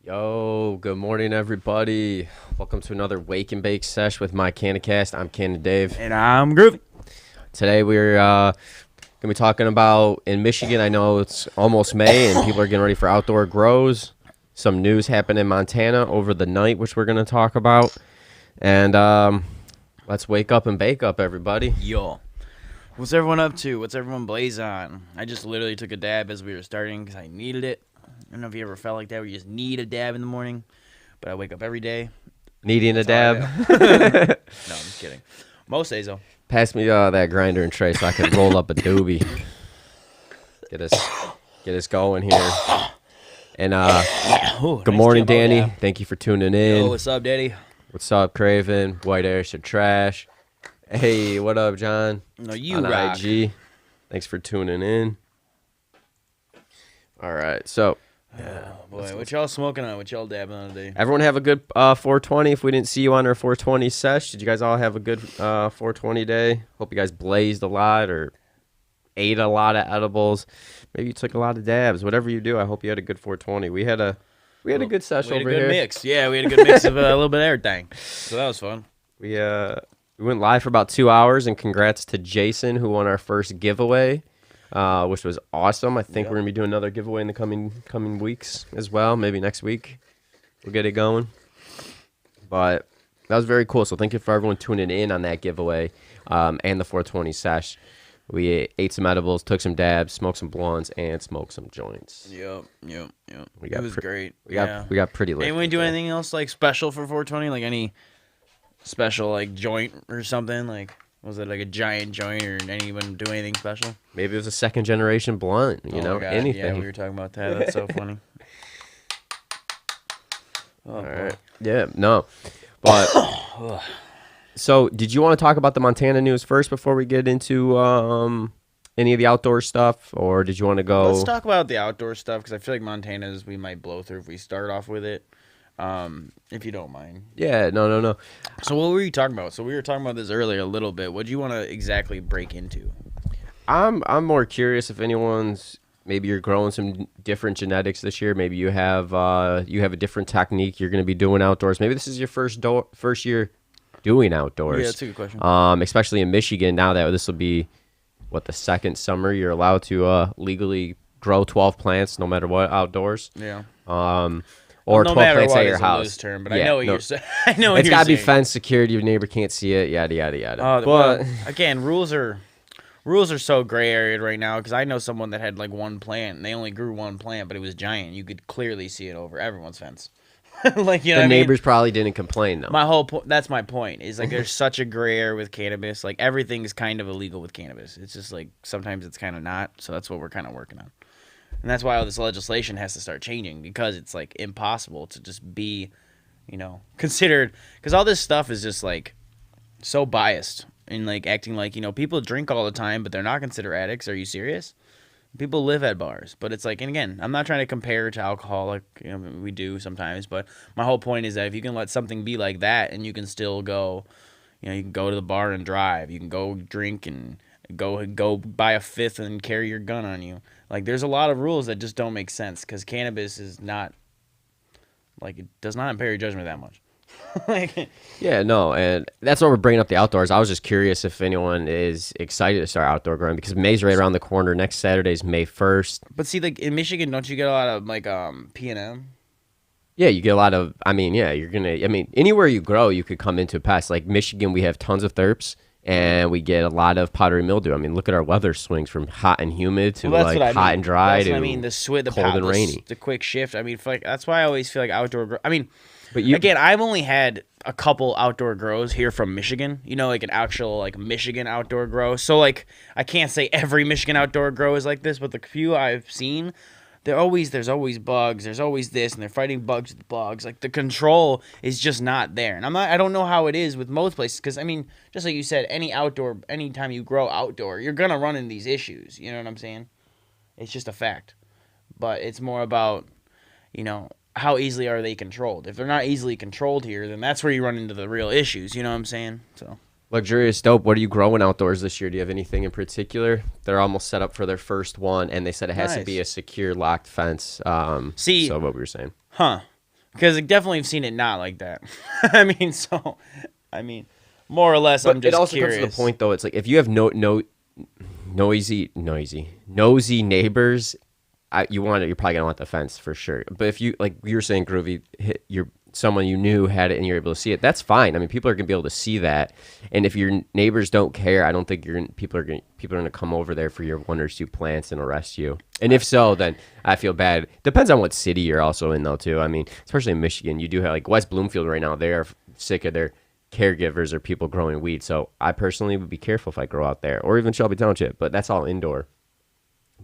Yo, good morning, everybody. Welcome to another Wake and Bake sesh with my CannaCast. I'm CannaDave. And I'm Groovee. Today we're going to be talking about, in Michigan, I know it's almost May and people are getting ready for outdoor grows. Some news happened in Montana over the night, which we're going to talk about. And let's wake up and bake up, everybody. Yo. What's everyone up to? What's everyone blaze on? I just literally took a dab as we were starting because I needed it. I don't know if you ever felt like that where you just need a dab in the morning, but I wake up every day. Needing a dab? No, I'm just kidding. Most days, though. Pass me that grinder and tray so I can roll up a doobie. Get us going here. And good nice morning, jump out, Danny. yeah. Thank you for tuning in. Yo, what's up, Daddy? What's up, Craven? White Ash or Trash. Hey, what up, John? No, you on rock. IG. Thanks for tuning in. All right, so Boy, what y'all smoking on? What y'all dabbing on today? everyone have a good 420. If we didn't see you on our 420 sesh, did you guys all have a good 420 day? Hope you guys blazed a lot or ate a lot of edibles. Maybe you took a lot of dabs. Whatever you do, I hope you had a good 420. We had a good sesh We had over a good here. mix. Yeah, we had a good mix of a little bit of everything. So that was fun. We went live for about 2 hours, and congrats to Jason who won our first giveaway. Which was awesome. I think we're going to be doing another giveaway in the coming weeks as well. Maybe next week we'll get it going. But that was very cool. So thank you for everyone tuning in on that giveaway and the 420 sesh. We ate some edibles, took some dabs, smoked some blunts, and smoked some joints. Yep. It was great. We got pretty lit. Ain't we do anything else like special for 420? Like any special like joint or something? Like was it like a giant joint or anyone do anything special? Maybe it was a second generation blunt. You know, God. anything. Yeah, we were talking about that. That's so funny. All right. Yeah. No. But so, did you want to talk about the Montana news first before we get into any of the outdoor stuff, or did you want to go? Let's talk about the outdoor stuff because I feel like Montana's we might blow through if we start off with it. If you don't mind. Yeah, no. So what were you talking about? So we were talking about this earlier a little bit. What do you want to exactly break into? I'm more curious if anyone's maybe you're growing some different genetics this year. Maybe you have a different technique you're going to be doing outdoors. Maybe this is your first year doing outdoors. Yeah, that's a good question. Especially in Michigan now that this will be the second summer you're allowed to legally grow 12 plants no matter what outdoors. Yeah. Or no 12 plants at your is a house. loose term, but I know what you're saying. I know what it's you're got to be saying. fence secured. Your neighbor can't see it. Yada yada yada. But But again, rules are so gray area right now because I know someone that had like one plant and they only grew one plant, but it was giant. You could clearly see it over everyone's fence. Like you know, the what neighbors probably didn't complain though. My whole point. That's my point. Is like there's such a gray area with cannabis. Like everything's kind of illegal with cannabis. It's just like sometimes it's kind of not. So that's what we're kind of working on. And that's why all this legislation has to start changing because it's like impossible to just be, considered. Because all this stuff is just like so biased and like acting like, people drink all the time, but they're not considered addicts. Are you serious? People live at bars. But it's like, and again, I'm not trying to compare to alcohol like we do sometimes. But my whole point is that if you can let something be like that and you can still go, you can go to the bar and drive. You can go drink and go buy a fifth and carry your gun on you. Like, there's a lot of rules that just don't make sense because cannabis is not, like, it does not impair your judgment that much. Yeah, no, and that's why we're bringing up the outdoors. I was just curious if anyone is excited to start outdoor growing because May's right around the corner. Next Saturday's May 1st. But see, like, in Michigan, don't you get a lot of, like, P&M? Yeah, you get a lot of, anywhere you grow, you could come into pest. Like, Michigan, we have tons of terps, and we get a lot of powdery mildew. I mean, look at our weather swings from hot and humid to like hot and dry to cold and rainy. The quick shift. I mean, that's why I always feel like outdoor. I mean, but again, I've only had a couple outdoor grows here from Michigan. You know, like an actual like Michigan outdoor grow. So like, I can't say every Michigan outdoor grow is like this, but the few I've seen, there's always bugs. There's always this, and they're fighting bugs with bugs. Like the control is just not there. And I don't know how it is with most places, because I mean, just like you said, anytime you grow outdoor, you're gonna run into these issues. You know what I'm saying? It's just a fact. But it's more about, you know, how easily are they controlled? If they're not easily controlled here, then that's where you run into the real issues. You know what I'm saying? So. Luxurious Dope, what are you growing outdoors this year? Do you have anything in particular? They're almost set up for their first one, and they said it has to be a secure, locked fence. So what we were saying. Huh. Because I definitely have seen it not like that. I mean, more or less, I'm just curious. It also comes to the point, though, it's like if you have nosy neighbors, you're probably going to want the fence for sure. But if you, like you were saying, Groovee, someone you knew had it and you're able to see it, that's fine. I mean, people are gonna be able to see that, and if your neighbors don't care, I don't think people are gonna come over there for your 1 or 2 plants and arrest you. And if so, then I feel bad. Depends on what city you're also in, though, too. I mean, especially in Michigan, you do have like West Bloomfield right now. They are sick of their caregivers or people growing weed. So I personally would be careful if I grow out there, or even Shelby Township. But that's all indoor.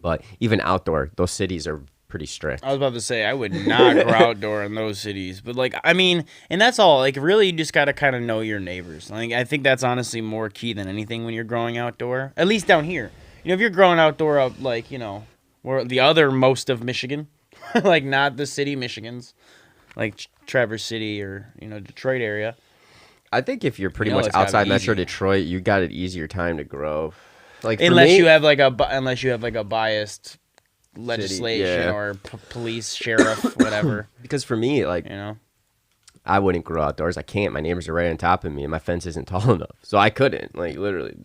But even outdoor, those cities are pretty strict. I was about to say, I would not grow outdoor in those cities. But, like, I mean, and that's all. Like, really, you just got to kind of know your neighbors. Like, I think that's honestly more key than anything when you're growing outdoor. At least down here. You know, if you're growing outdoor up, like, you know, where the other most of Michigan, like, not the city Michigans, like Traverse City or, you know, Detroit area. I think if you're pretty much outside Metro Detroit, you got an easier time to grow. Like, unless you have like a biased legislation or police, sheriff, whatever. Because for me, like, you know, I wouldn't grow outdoors. I can't. My neighbors are right on top of me, and my fence isn't tall enough, so I couldn't. Like, literally,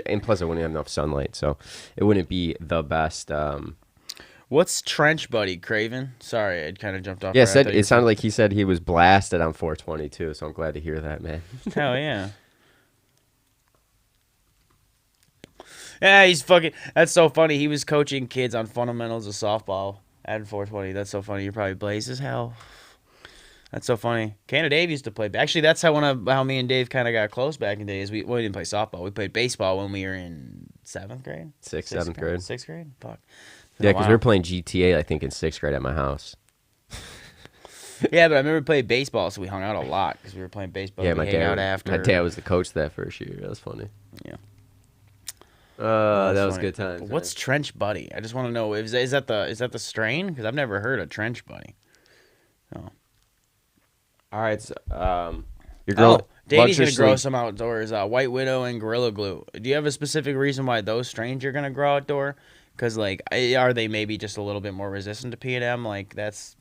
and plus I wouldn't have enough sunlight, so it wouldn't be the best. What's Trench Buddy Craven? Sorry, I kind of jumped off. Yeah, it sounded like he said he was blasted on 420 too. So I'm glad to hear that, man. Hell yeah. Yeah, he's fucking. That's so funny. He was coaching kids on fundamentals of softball at 420. That's so funny. You're probably blazed as hell. That's so funny. CannaDave used to play. Actually, that's how me and Dave kind of got close back in the days. We didn't play softball. We played baseball when we were in 7th grade. Seventh grade. 6th grade? Fuck. Yeah, because we were playing GTA, I think, in 6th grade at my house. Yeah, but I remember playing baseball, so we hung out a lot because we were playing baseball. Yeah, my dad was the coach that first year. That was funny. Yeah. That was good times. What's Trench Buddy? I just want to know, is that the strain? Because I've never heard of Trench Buddy. Oh. All right, so, you're growing. Davey's gonna grow some outdoors. White Widow and Gorilla Glue. Do you have a specific reason why those strains you're gonna grow outdoor? Because like, are they maybe just a little bit more resistant to P&M? Like, that's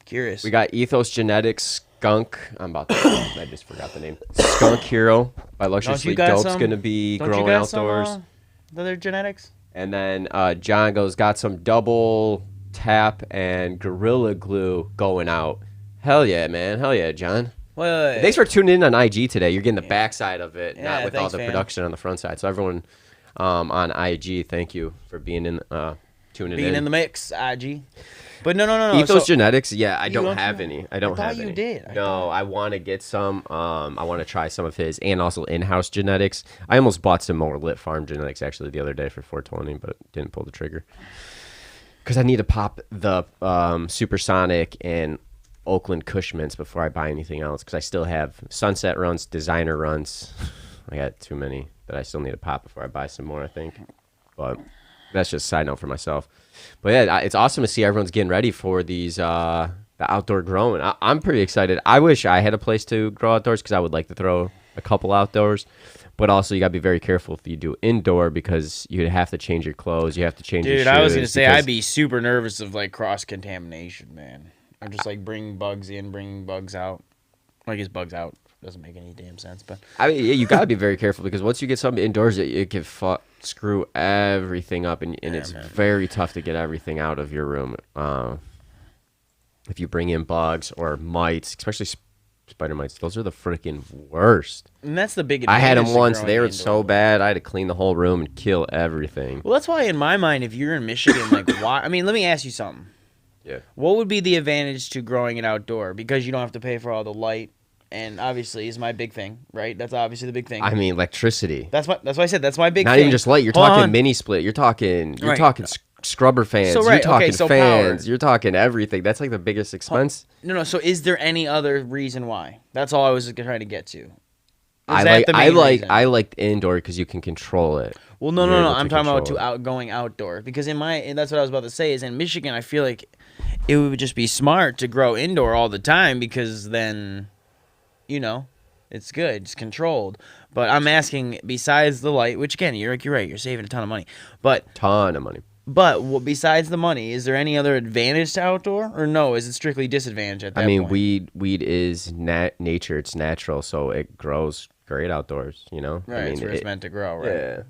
curious. We got Ethos Genetics Skunk. I just forgot the name. Skunk Hero by Luxuriously Dope's gonna be growing outdoors. The other genetics. And then John got some double tap and Gorilla Glue going out. Hell yeah, man. Hell yeah, John. Wait. Thanks for tuning in on IG today. You're getting the backside of it, not with all the production on the front side. So everyone on IG, thank you for being in, tuning in. Being in the mix, IG. But no. Ethos Genetics, I don't have any. I don't have any. You did. I want to get some. I want to try some of his, and also in-house genetics. I almost bought some more Lit Farm genetics actually the other day for 420, but didn't pull the trigger because I need to pop the Supersonic and Oakland Kush mints before I buy anything else. Because I still have Sunset runs, Designer runs. I got too many that I still need to pop before I buy some more, I think. But that's just a side note for myself. But yeah, it's awesome to see everyone's getting ready for these the outdoor growing. I'm pretty excited. I wish I had a place to grow outdoors because I would like to throw a couple outdoors. But also, you got to be very careful if you do indoor because you have to change your clothes. You have to change your shoes. Dude, I was going to say, I'd be super nervous of, like, cross-contamination, man. I'm just, like, bringing bugs in, bringing bugs out. I guess bugs out doesn't make any damn sense. But I mean, you got to be very careful because once you get something indoors, it can screw everything up. And it's very tough to get everything out of your room. If you bring in bugs or mites, especially spider mites. Those are the freaking worst. And that's the big I had them advantage to once. growing They were indoor. so bad. I had to clean the whole room and kill everything. Well, that's why in my mind, if you're in Michigan, like, why? I mean, let me ask you something. Yeah. What would be the advantage to growing it outdoor? Because you don't have to pay for all the light, and obviously is my big thing, right? That's obviously the big thing. I mean, electricity. That's why I said that's my big Not thing. even just light. You're Hold talking on. mini split. You're talking Right. scrubber fans. So, You're right, talking okay, so fans. power. You're talking everything. That's like the biggest expense. No. So, is there any other reason why? That's all I was trying to get to. Is I that the main reason? I like indoor because you can control it. Well, no. You're able to I'm talking about control it. going outdoor because that's what I was about to say. Is in Michigan, I feel like it would just be smart to grow indoor all the time because then, it's good, it's controlled. But I'm asking, besides the light, which again, you're right, you're saving a ton of money. But Ton of money. besides the money, is there any other advantage to outdoor, or no? Is it strictly disadvantage at that I mean, point? weed is nature. It's natural, so it grows great outdoors. You know, Right, I mean, it's where it's meant to grow, right? Yeah.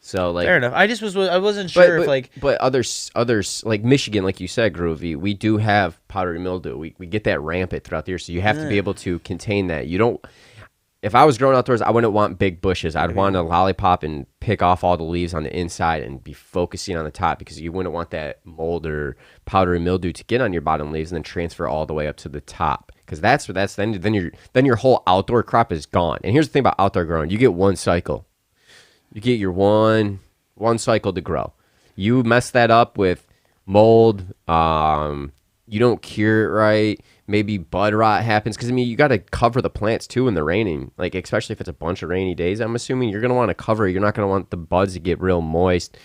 So like, Fair enough. I wasn't sure if like but others like Michigan, like you said, Groovy, we do have powdery mildew. We get that rampant throughout the year, so you have to be able to contain that. You don't. If I was growing outdoors, I wouldn't want big bushes. I'd want a lollipop and pick off all the leaves on the inside and be focusing on the top because you wouldn't want that mold or powdery mildew to get on your bottom leaves and then transfer all the way up to the top. Because then your whole outdoor crop is gone. And here's the thing about outdoor growing: you get one cycle. You get your one cycle to grow. You mess that up with mold. You don't cure it right. Maybe bud rot happens because I mean you got to cover the plants too in the raining. Like especially if it's a bunch of rainy days, I'm assuming you're gonna want to cover it. You're not gonna want the buds to get real moist.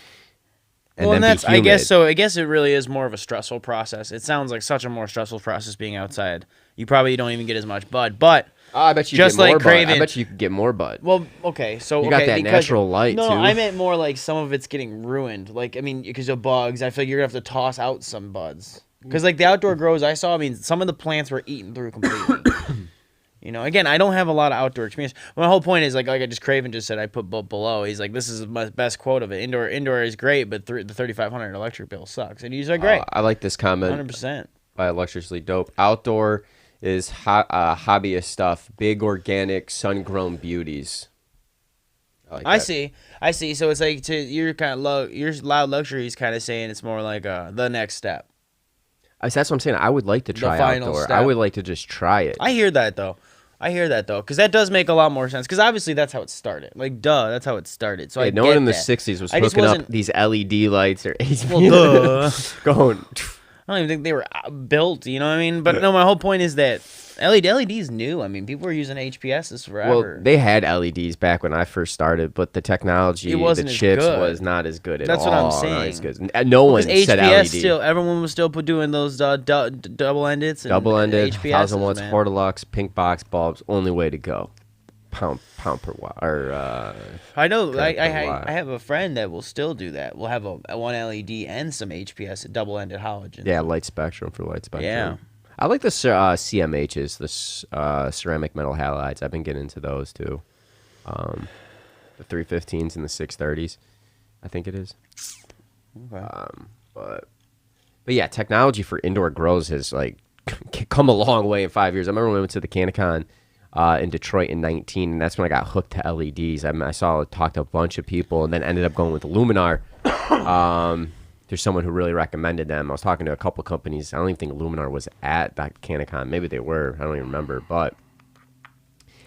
And then that's be humid. I guess so. I guess it really is more of a stressful process. It sounds like such a more stressful process being outside. You probably don't even get as much bud, but I bet you just get more like bud. I Craven- bet you could get more bud. well, okay, so You got okay, that because- natural light, no, too. I meant more like some of it's getting ruined. Like I mean, because of bugs, I feel like you're gonna have to toss out some buds. Because like the outdoor grows I saw, I mean, some of the plants were eaten through completely. Again, I don't have a lot of outdoor experience. My whole point is like I just Craven just said, I put below. He's like, this is my best quote of it. Indoor is great, but the 3,500 electric bill sucks. And he's like, great, I like this comment 100%. by Electrically Dope. Outdoor is hobbyist stuff. Big organic, sun-grown beauties. Like I that. see. So it's like you're kind of low. Your loud luxury is kind of saying it's more like the next step. That's what I'm saying. I would like to try final outdoor. step. I would like to just try it. I hear that though, because that does make a lot more sense. Because obviously that's how it started. Like, that's how it started. So Yeah, I no get one in the that. '60s was I just hooking up wasn't- these LED lights or Well, duh. going. I don't even think they were built. You know what I mean? But no, my whole point is that LED is new. I mean, people were using HPSs forever. Well, they had LEDs back when I first started, but the technology, It wasn't the as chips good. was not as good at all. That's what I'm Not saying. as good. No one Because said HPS LED. still, everyone was still doing those double-ended. Double-ended, HPSs, 1,000 watts, man. Portalux, pink box bulbs, only way to go. Pound per watt. Or, I know. Okay, I have a friend that will still do that. We'll have a one LED and some HPS, double-ended halogen. yeah, light spectrum for light spectrum. Yeah. I like the CMHs, the ceramic metal halides. I've been getting into those too. The 315s and the 630s, I think it is. Okay. But yeah, technology for indoor grows has like come a long way in 5 years. I remember when we went to the CannaCon in Detroit in 19, and that's when I got hooked to LEDs. I talked to a bunch of people, and then ended up going with Luminar. There's someone who really recommended them. I was talking to a couple companies. I don't even think Luminar was at that CannaCon. Maybe they were. I don't even remember. But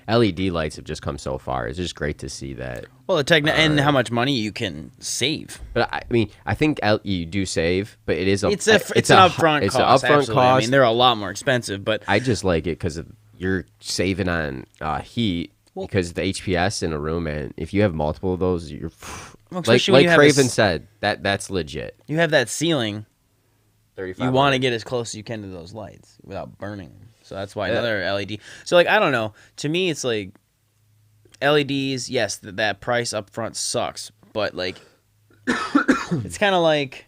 LED lights have just come so far. It's just great to see that. Well, and how much money you can save. But I mean, I think you do save, but it is It's an upfront it's cost. an upfront absolutely. cost. I mean, they're a lot more expensive, but I just like it because you're saving on heat. Because the HPS in a room, and if you have multiple of those, you're especially when you have Craven said that's legit. you have that ceiling. 35. You want to get as close as you can to those lights without burning them. So that's why another LED. So like I don't know. To me, it's like LEDs. Yes, that price up front sucks, but like it's kind of like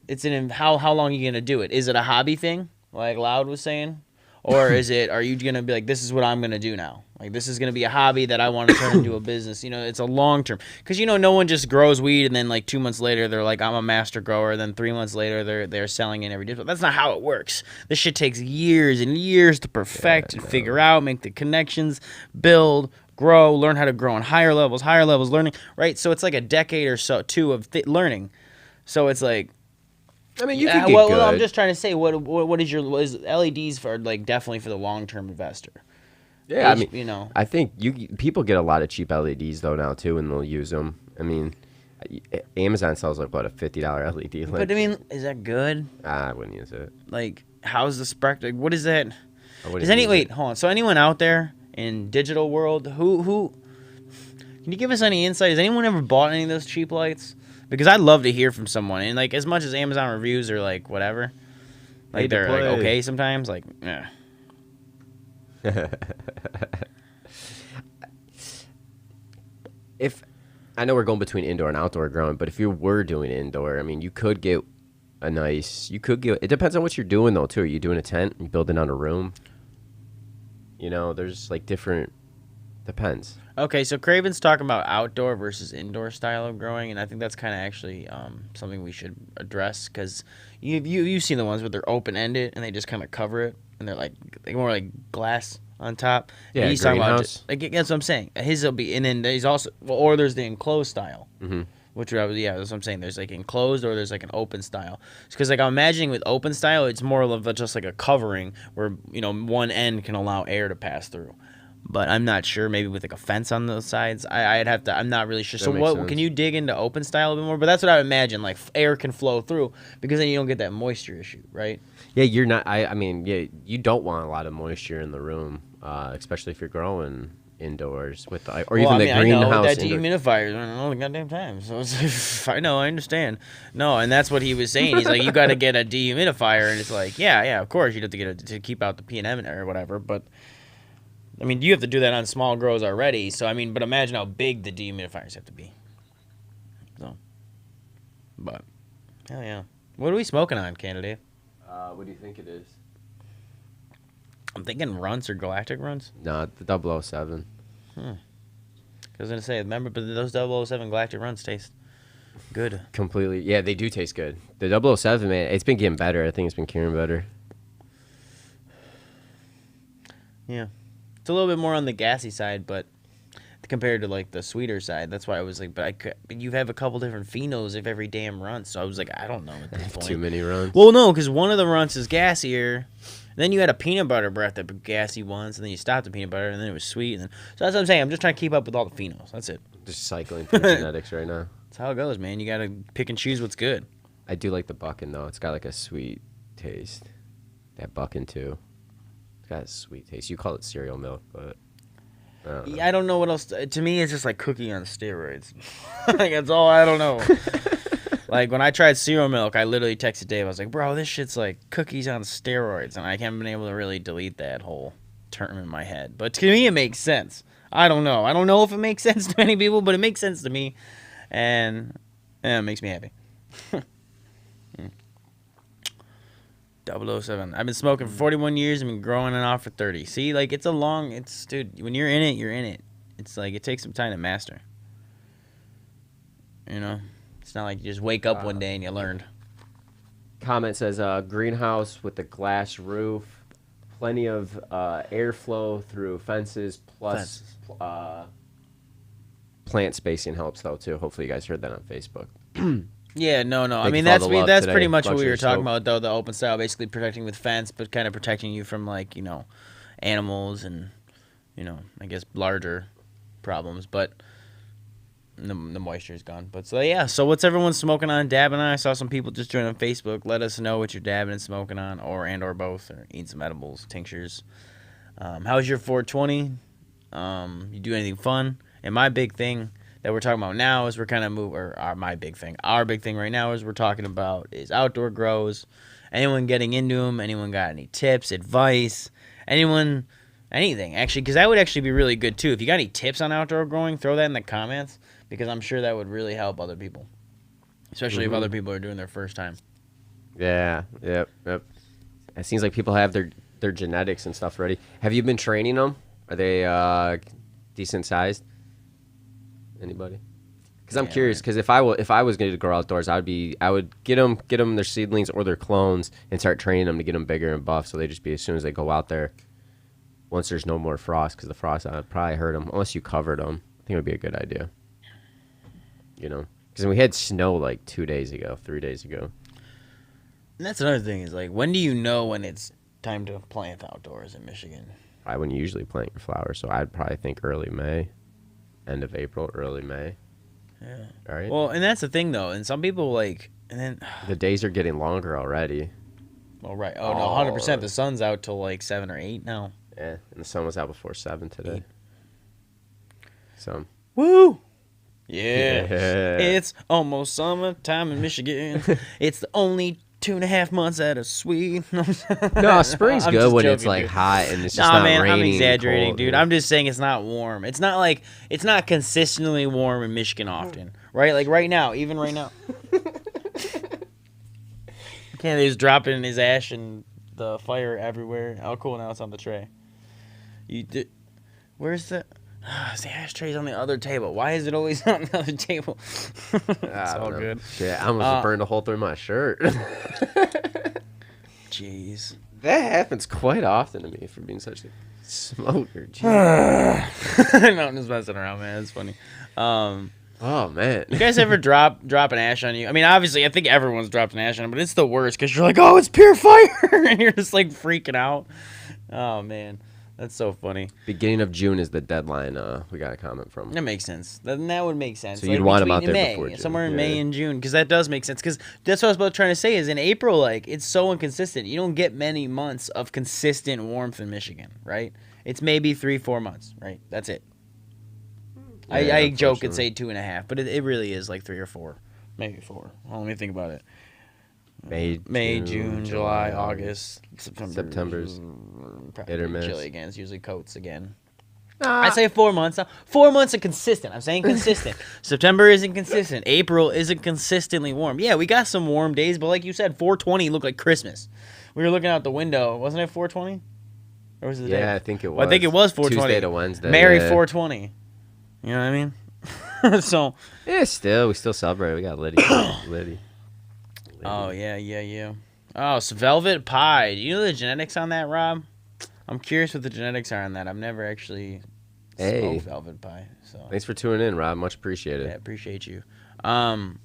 it's how long are you gonna do it? Is it a hobby thing, like Loud was saying, or are you gonna be like, this is what I'm gonna do now? Like, this is going to be a hobby that I want to turn into a business. You know, it's a long term. Because, you know, no one just grows weed and then, like, 2 months later, they're like, I'm a master grower. Then 3 months later, they're selling it every day. That's not how it works. This shit takes years and years to perfect and figure out, make the connections, build, grow, learn how to grow on higher levels, learning, right? So it's like a decade or so, two of learning. So it's like, I mean, you can get well, good. I'm just trying to say, what is LEDs for, like, definitely for the long-term investor. Yeah, I mean, you know, I think people get a lot of cheap LEDs though now too, and they'll use them. I mean, Amazon sells like what, a $50 LED. Like, but I mean, is that good? I wouldn't use it. Like, how's the spark? Like, what is that? Wait, hold on. So anyone out there in digital world who can you give us any insight? Has anyone ever bought any of those cheap lights? Because I'd love to hear from someone. And like, as much as Amazon reviews are like whatever, like they're like okay sometimes. Like, yeah. If I know we're going between indoor and outdoor growing, but if you were doing indoor, I mean, you could get it depends on what you're doing though too. Are you doing a tent? Are you building on a room? You know, there's like different, depends. Okay, so Craven's talking about outdoor versus indoor style of growing, and I think that's kind of actually something we should address, because you've seen the ones where they're open ended and they just kind of cover it, and they're more like glass on top. Yeah, and he's talking about greenhouse. like, that's what I'm saying. His will be, and then there's also or there's the enclosed style, which that's what I'm saying. There's like enclosed or there's like an open style. Because like I'm imagining with open style, it's more of just like a covering where, you know, one end can allow air to pass through. But I'm not sure. Maybe with like a fence on those sides. I'd have to. I'm not really sure. So makes what sense. can you dig into open style a bit more? But that's what I would imagine. Like air can flow through, because then you don't get that moisture issue, right? Yeah, you're not. I mean, yeah, you don't want a lot of moisture in the room, especially if you're growing indoors with the, or even the greenhouse. I know that dehumidifier. I know the goddamn time. So it's, I know, I understand. No, and that's what he was saying. He's like, you got to get a dehumidifier, and it's like, yeah, of course you have to get it to keep out the P&M or whatever. But I mean, you have to do that on small grows already. So I mean, but imagine how big the dehumidifiers have to be. So, but hell yeah, what are we smoking on, CannaDave? What do you think it is? I'm thinking runts or galactic runts. No, the 007. I was gonna say, remember, but those 007 galactic runs taste good. Completely. Yeah, they do taste good. The 007, man, it's been getting better. I think it's been curing better. Yeah, it's a little bit more on the gassy side, but compared to like the sweeter side, that's why I was like, but you have a couple different phenos of every damn runt, so I was like, I don't know at this point. Too many runs. Well, no, because one of the runts is gassier. Then you had a peanut butter breath that gassy once, and then you stopped the peanut butter, and then it was sweet. And then, so that's what I'm saying. I'm just trying to keep up with all the phenos. That's it. Just cycling through genetics right now. That's how it goes, man. You got to pick and choose what's good. I do like the Buckin, though. It's got like a sweet taste. That Buckin, too. It's got a sweet taste. You call it cereal milk, but I don't know what else. To me, it's just like cookie on steroids. Like, that's all. I don't know. Like, when I tried cereal milk, I literally texted Dave. I was like, bro, this shit's like cookies on steroids. And I haven't been able to really delete that whole term in my head. But to me, it makes sense. I don't know. I don't know if it makes sense to many people, but it makes sense to me. And yeah, it makes me happy. 007. I've been smoking for 41 years. I've been growing it off for 30. See, like, dude, when you're in it, you're in it. It's like, it takes some time to master. You know? It's not like you just wake up one day and you learned. Comment says greenhouse with a glass roof, plenty of airflow through fences, plus plant spacing helps though too. Hopefully you guys heard that on Facebook. Yeah, no. I Thank mean, you for all the love that's today. pretty much what we Luxury were talking Scope. about, though. The open style, basically protecting with fence, but kind of protecting you from, like, you know, animals and, you know, I guess larger problems. But the moisture is gone. But so yeah. So what's everyone smoking on, dabbing on? I saw some people just join on Facebook. Let us know what you're dabbing and smoking on, or both, or eating some edibles, tinctures. How's your 420? You do anything fun? And my big thing that we're talking about now is we're kind of our big thing right now is we're talking about is outdoor grows. Anyone getting into them? Anyone got any tips, advice? Anything? Actually, because that would actually be really good too. If you got any tips on outdoor growing, throw that in the comments, because I'm sure that would really help other people, especially if other people are doing their first time. Yeah. Yep. It seems like people have their genetics and stuff ready. Have you been training them? Are they decent sized? Anybody? Because I'm curious. Because if I was going to grow outdoors, I would get them their seedlings or their clones and start training them to get them bigger and buff. So they just be as soon as they go out there. Once there's no more frost, because the frost would probably hurt them unless you covered them. I think it would be a good idea. You know, because we had snow like 3 days ago. And that's another thing is like, when do you know when it's time to plant outdoors in Michigan? Probably when you usually plant your flowers. So I'd probably think early May, end of April, early May. Yeah. All right. Well, and that's the thing though, and some people like, and then the days are getting longer already. Well, right. Oh no, 100%. The sun's out till like 7 or 8 now. Yeah, and the sun was out before 7 today. So. Woo! Yeah. It's almost summertime in Michigan. It's the only 2.5 months out of sweet. No, spring's good when it's like hot and it's just not raining. I'm exaggerating, dude. I'm just saying it's not warm. It's not consistently warm in Michigan often, right? Like right now, even right now. He's dropping his ash and the fire everywhere. Oh, cool! Now it's on the tray. Where's the ashtray's on the other table. Why is it always on the other table? It's all good. Shit, I almost burned a hole through my shirt. Jeez. That happens quite often to me for being such a smoker. No, I'm just messing around, man. It's funny. Oh, man. You guys ever drop an ash on you? I mean, obviously, I think everyone's dropped an ash on them, but it's the worst because you're like, oh, it's pure fire. And you're just like freaking out. Oh, man. That's so funny. Beginning of June is the deadline. We got a comment from. That makes sense. That would make sense. So you'd want them out there May, before June. Somewhere in May and June, because that does make sense. Because that's what I was about trying to say is in April, like, it's so inconsistent. You don't get many months of consistent warmth in Michigan, right? It's maybe 3-4 months, right? That's it. Yeah, I joke and say 2.5, but it really is like 3 or 4, maybe 4. Well, let me think about it. May, June, July, August, September's hit or miss. Chilly again. It's usually coats again. Ah. I say 4 months. 4 months are consistent. I'm saying consistent. September isn't consistent. April isn't consistently warm. Yeah, we got some warm days, but like you said, 420 looked like Christmas. We were looking out the window. Wasn't it 420? Or was it the day? Yeah, I think it was. Well, I think it was 420. Tuesday to Wednesday. Merry 420. You know what I mean? So. Yeah, we still celebrate. We got Liddy. Oh, yeah. Oh, so velvet pie. Do you know the genetics on that, Rob? I'm curious what the genetics are on that. I've never actually smoked velvet pie. So thanks for tuning in, Rob. Much appreciated. Yeah, appreciate you. Some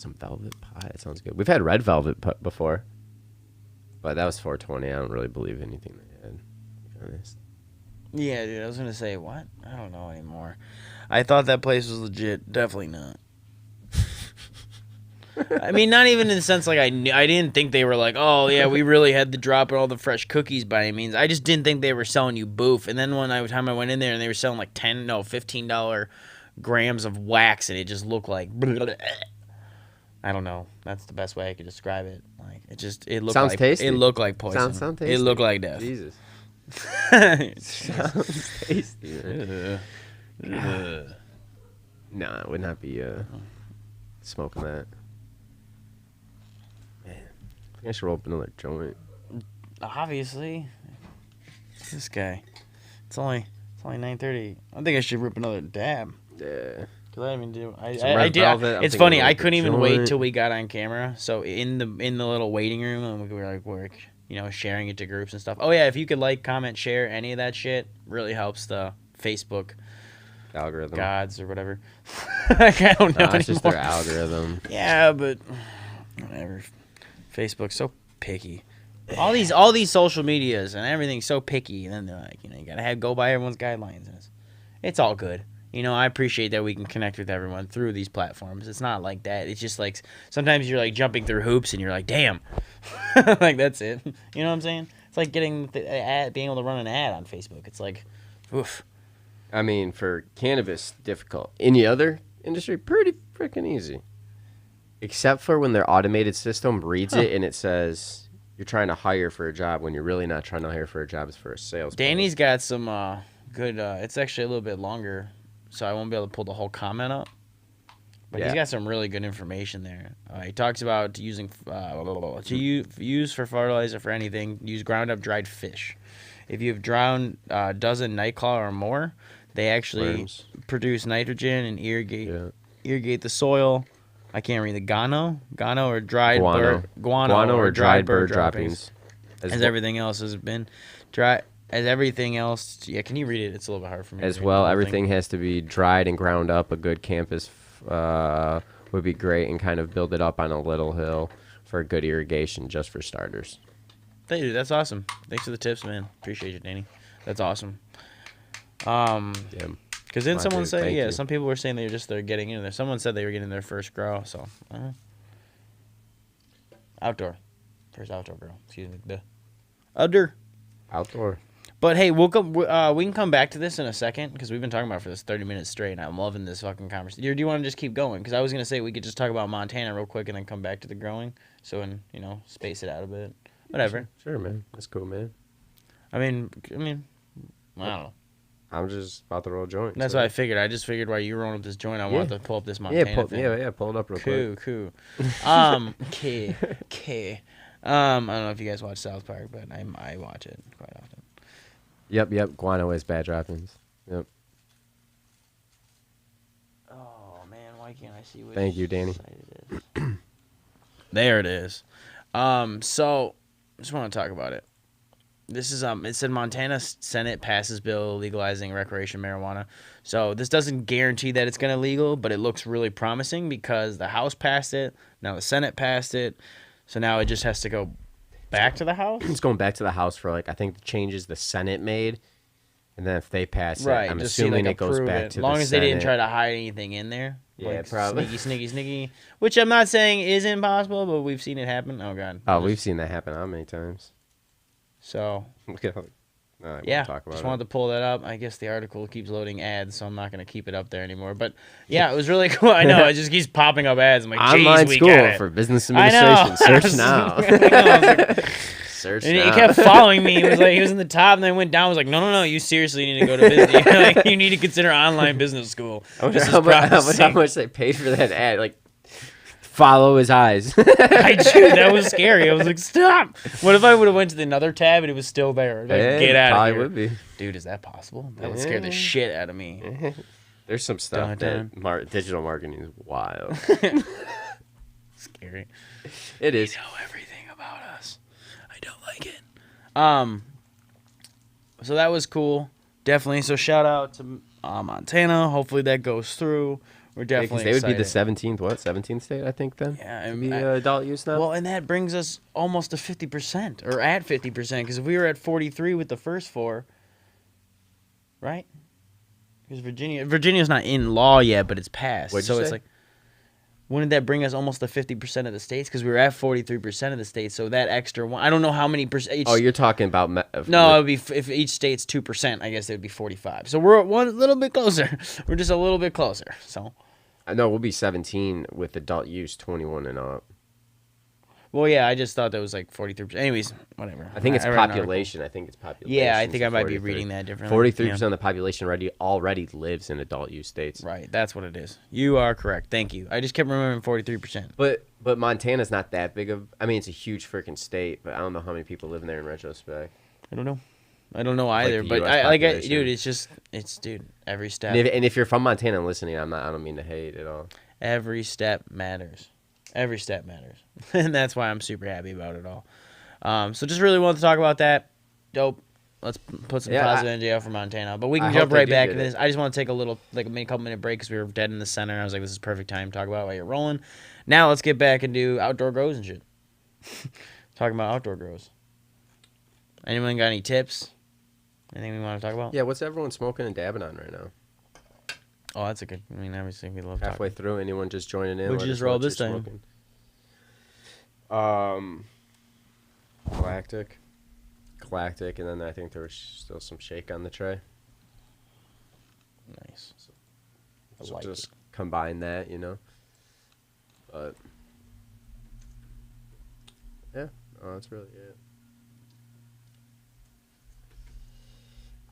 velvet pie. That sounds good. We've had red velvet before, but that was 420. I don't really believe anything they had, to be honest. Yeah, dude. I was going to say, what? I don't know anymore. I thought that place was legit. Definitely not. I mean, not even in the sense like I didn't think they were like, oh yeah, we really had to drop all the fresh cookies by any means. I just didn't think they were selling you boof. And then time I went in there and they were selling like $15 grams of wax, and it just looked like I don't know. That's the best way I could describe it. Like it looked sounds like tasty. It looked like poison. Sounds tasty. It looked like death. Jesus. Sounds tasty. No, it would not be smoking that. I think I should roll up another joint. Obviously. This guy. It's only 9:30. I think I should rip another dab. Yeah. Cause I didn't do. I did. It's funny. I couldn't even wait till we got on camera. So in the little waiting room, and we were like sharing it to groups and stuff. Oh yeah, if you could like, comment, share any of that shit, really helps the Facebook algorithm gods or whatever. I don't know. It's just their algorithm. Yeah, but whatever. Facebook's so picky. All these social medias and everything's so picky, and then they're like, you gotta go by everyone's guidelines, and it's all good. I appreciate that we can connect with everyone through these platforms. It's not like that. It's just like sometimes you're like jumping through hoops, and you're like, damn, like that's it. You know what I'm saying? It's like getting being able to run an ad on Facebook. It's like, oof. I mean, for cannabis, difficult. Any other industry, pretty freaking easy. Except for when their automated system reads it and it says you're trying to hire for a job when you're really not trying to hire for a job. It's for a sales. Danny's got some good. It's actually a little bit longer, so I won't be able to pull the whole comment up. But he's got some really good information there. He talks about using use for fertilizer for anything. Use ground up dried fish. if you've drowned a dozen nightclaw or more, they actually Worms. produce nitrogen and irrigate Yeah. the soil. I can't read the guano or dried Guano. guano or dried bird droppings. As everything else has been dry. As everything else, yeah. Can you read it? It's a little bit hard for me. As well, everything has to be dried and ground up. A good campus would be great, and kind of build it up on a little hill for good irrigation, just for starters. Thank you. That's awesome. Thanks for the tips, man. Appreciate you, Danny. That's awesome. Yeah. Because then someone said, thank you. some people were saying they're getting in there. Someone said they were getting their first grow. So, first outdoor grow. Excuse me. The Outdoor. But hey, we can come back to this in a second because we've been talking about it for this 30 minutes straight, and I'm loving this fucking conversation. Do you want to just keep going? Because I was gonna say we could just talk about Montana real quick and then come back to the growing, and space it out a bit. Whatever. Sure, man. That's cool, man. I mean, I don't know. I'm just about to roll a joint. That's what I figured. I just figured while you were rolling up this joint, I wanted to pull up this Montana thing. Pull it up real quick. Cool. I don't know if you guys watch South Park, but I watch it quite often. Yep. Guano is bad droppings. Yep. Oh man, why can't I see which Thank you, Danny. site it is? There it is. So just want to talk about it. This is it said Montana Senate passes bill legalizing recreational marijuana. So this doesn't guarantee that it's gonna legal, but it looks really promising because the House passed it, now the Senate passed it, so now it just has to go back to the House. It's going back to the House for I think the changes the Senate made, and then if they pass it, I'm just assuming see, it goes approve back it. to As the long as they didn't Senate. try to hide anything in there. Yeah, probably. Sneaky. Which I'm not saying is impossible, but we've seen it happen. Oh god. Oh, we've seen that happen how many times? So I yeah, talk about just it. wanted to pull that up. I guess the article keeps loading ads, so I'm not going to keep it up there anymore. But yeah, it was really cool. I know, it just keeps popping up ads. I'm like, Online geez, we school got it. for business I know. administration. Search now. I know, I was like, Search and now. he kept following me. He was in the top, and then went down. I was like, no, you seriously need to go to business. You need to consider online business school. I wonder This is how promising. much they paid for that ad. Follow his eyes. That was scary. I was like, stop. What if I would have went to another tab and it was still there? Get out of probably here. would be. Dude, is that possible? That would scare the shit out of me. There's some stuff Dun, that digital marketing is wild. Scary. It is. You know everything about us. I don't like it. So that was cool. Definitely. So shout out to Montana. Hopefully that goes through. We're definitely They would be the excited. 17th state, I think, then? Yeah, To and be adult use now? well, and that brings us almost to 50%, or at 50%, because if we were at 43 with the first four, right? Because Virginia's not in law yet, but it's passed. What'd so you it's say? like, wouldn't that bring us almost to 50% of the states? Because we were at 43% of the states, so that extra one, I don't know how many percent. Oh, you're talking about... No, it would be if each state's 2%, I guess it would be 45. So we're one little bit closer. We're just a little bit closer. So, No, we'll be 17 with adult use, 21 and up. well, yeah, I just thought that was like 43%. Anyways, whatever. I think it's read an article. population. I think it's population. Yeah, I think so I might be 43. reading that differently. 43% of the population already lives in adult use states. Right, that's what it is. You are correct. Thank you. I just kept remembering 43%. But Montana's not that big of... I mean, it's a huge freaking state, but I don't know how many people live in there in retrospect. I don't know either, the but US population. dude, dude, every step. And if you're from Montana and listening, I don't mean to hate at all. Every step matters. Every step matters. And that's why I'm super happy about it all. So just really wanted to talk about that. Dope. Let's put some positive energy out for Montana. But we can jump right back into this. I just want to take a couple minute break because we were dead in the center. I was like, this is perfect time to talk about it while you're rolling. Now let's get back and do outdoor grows and shit. Talking about outdoor grows. Anyone got any tips? Anything we want to talk about? Yeah, what's everyone smoking and dabbing on right now? Oh, that's a good. I mean, obviously we love Halfway talking. through, anyone just joining in? What'd you let just us know roll what this you're time? smoking. Galactic, and then I think there was still some shake on the tray. Nice. So like just combine that, But yeah, that's really it.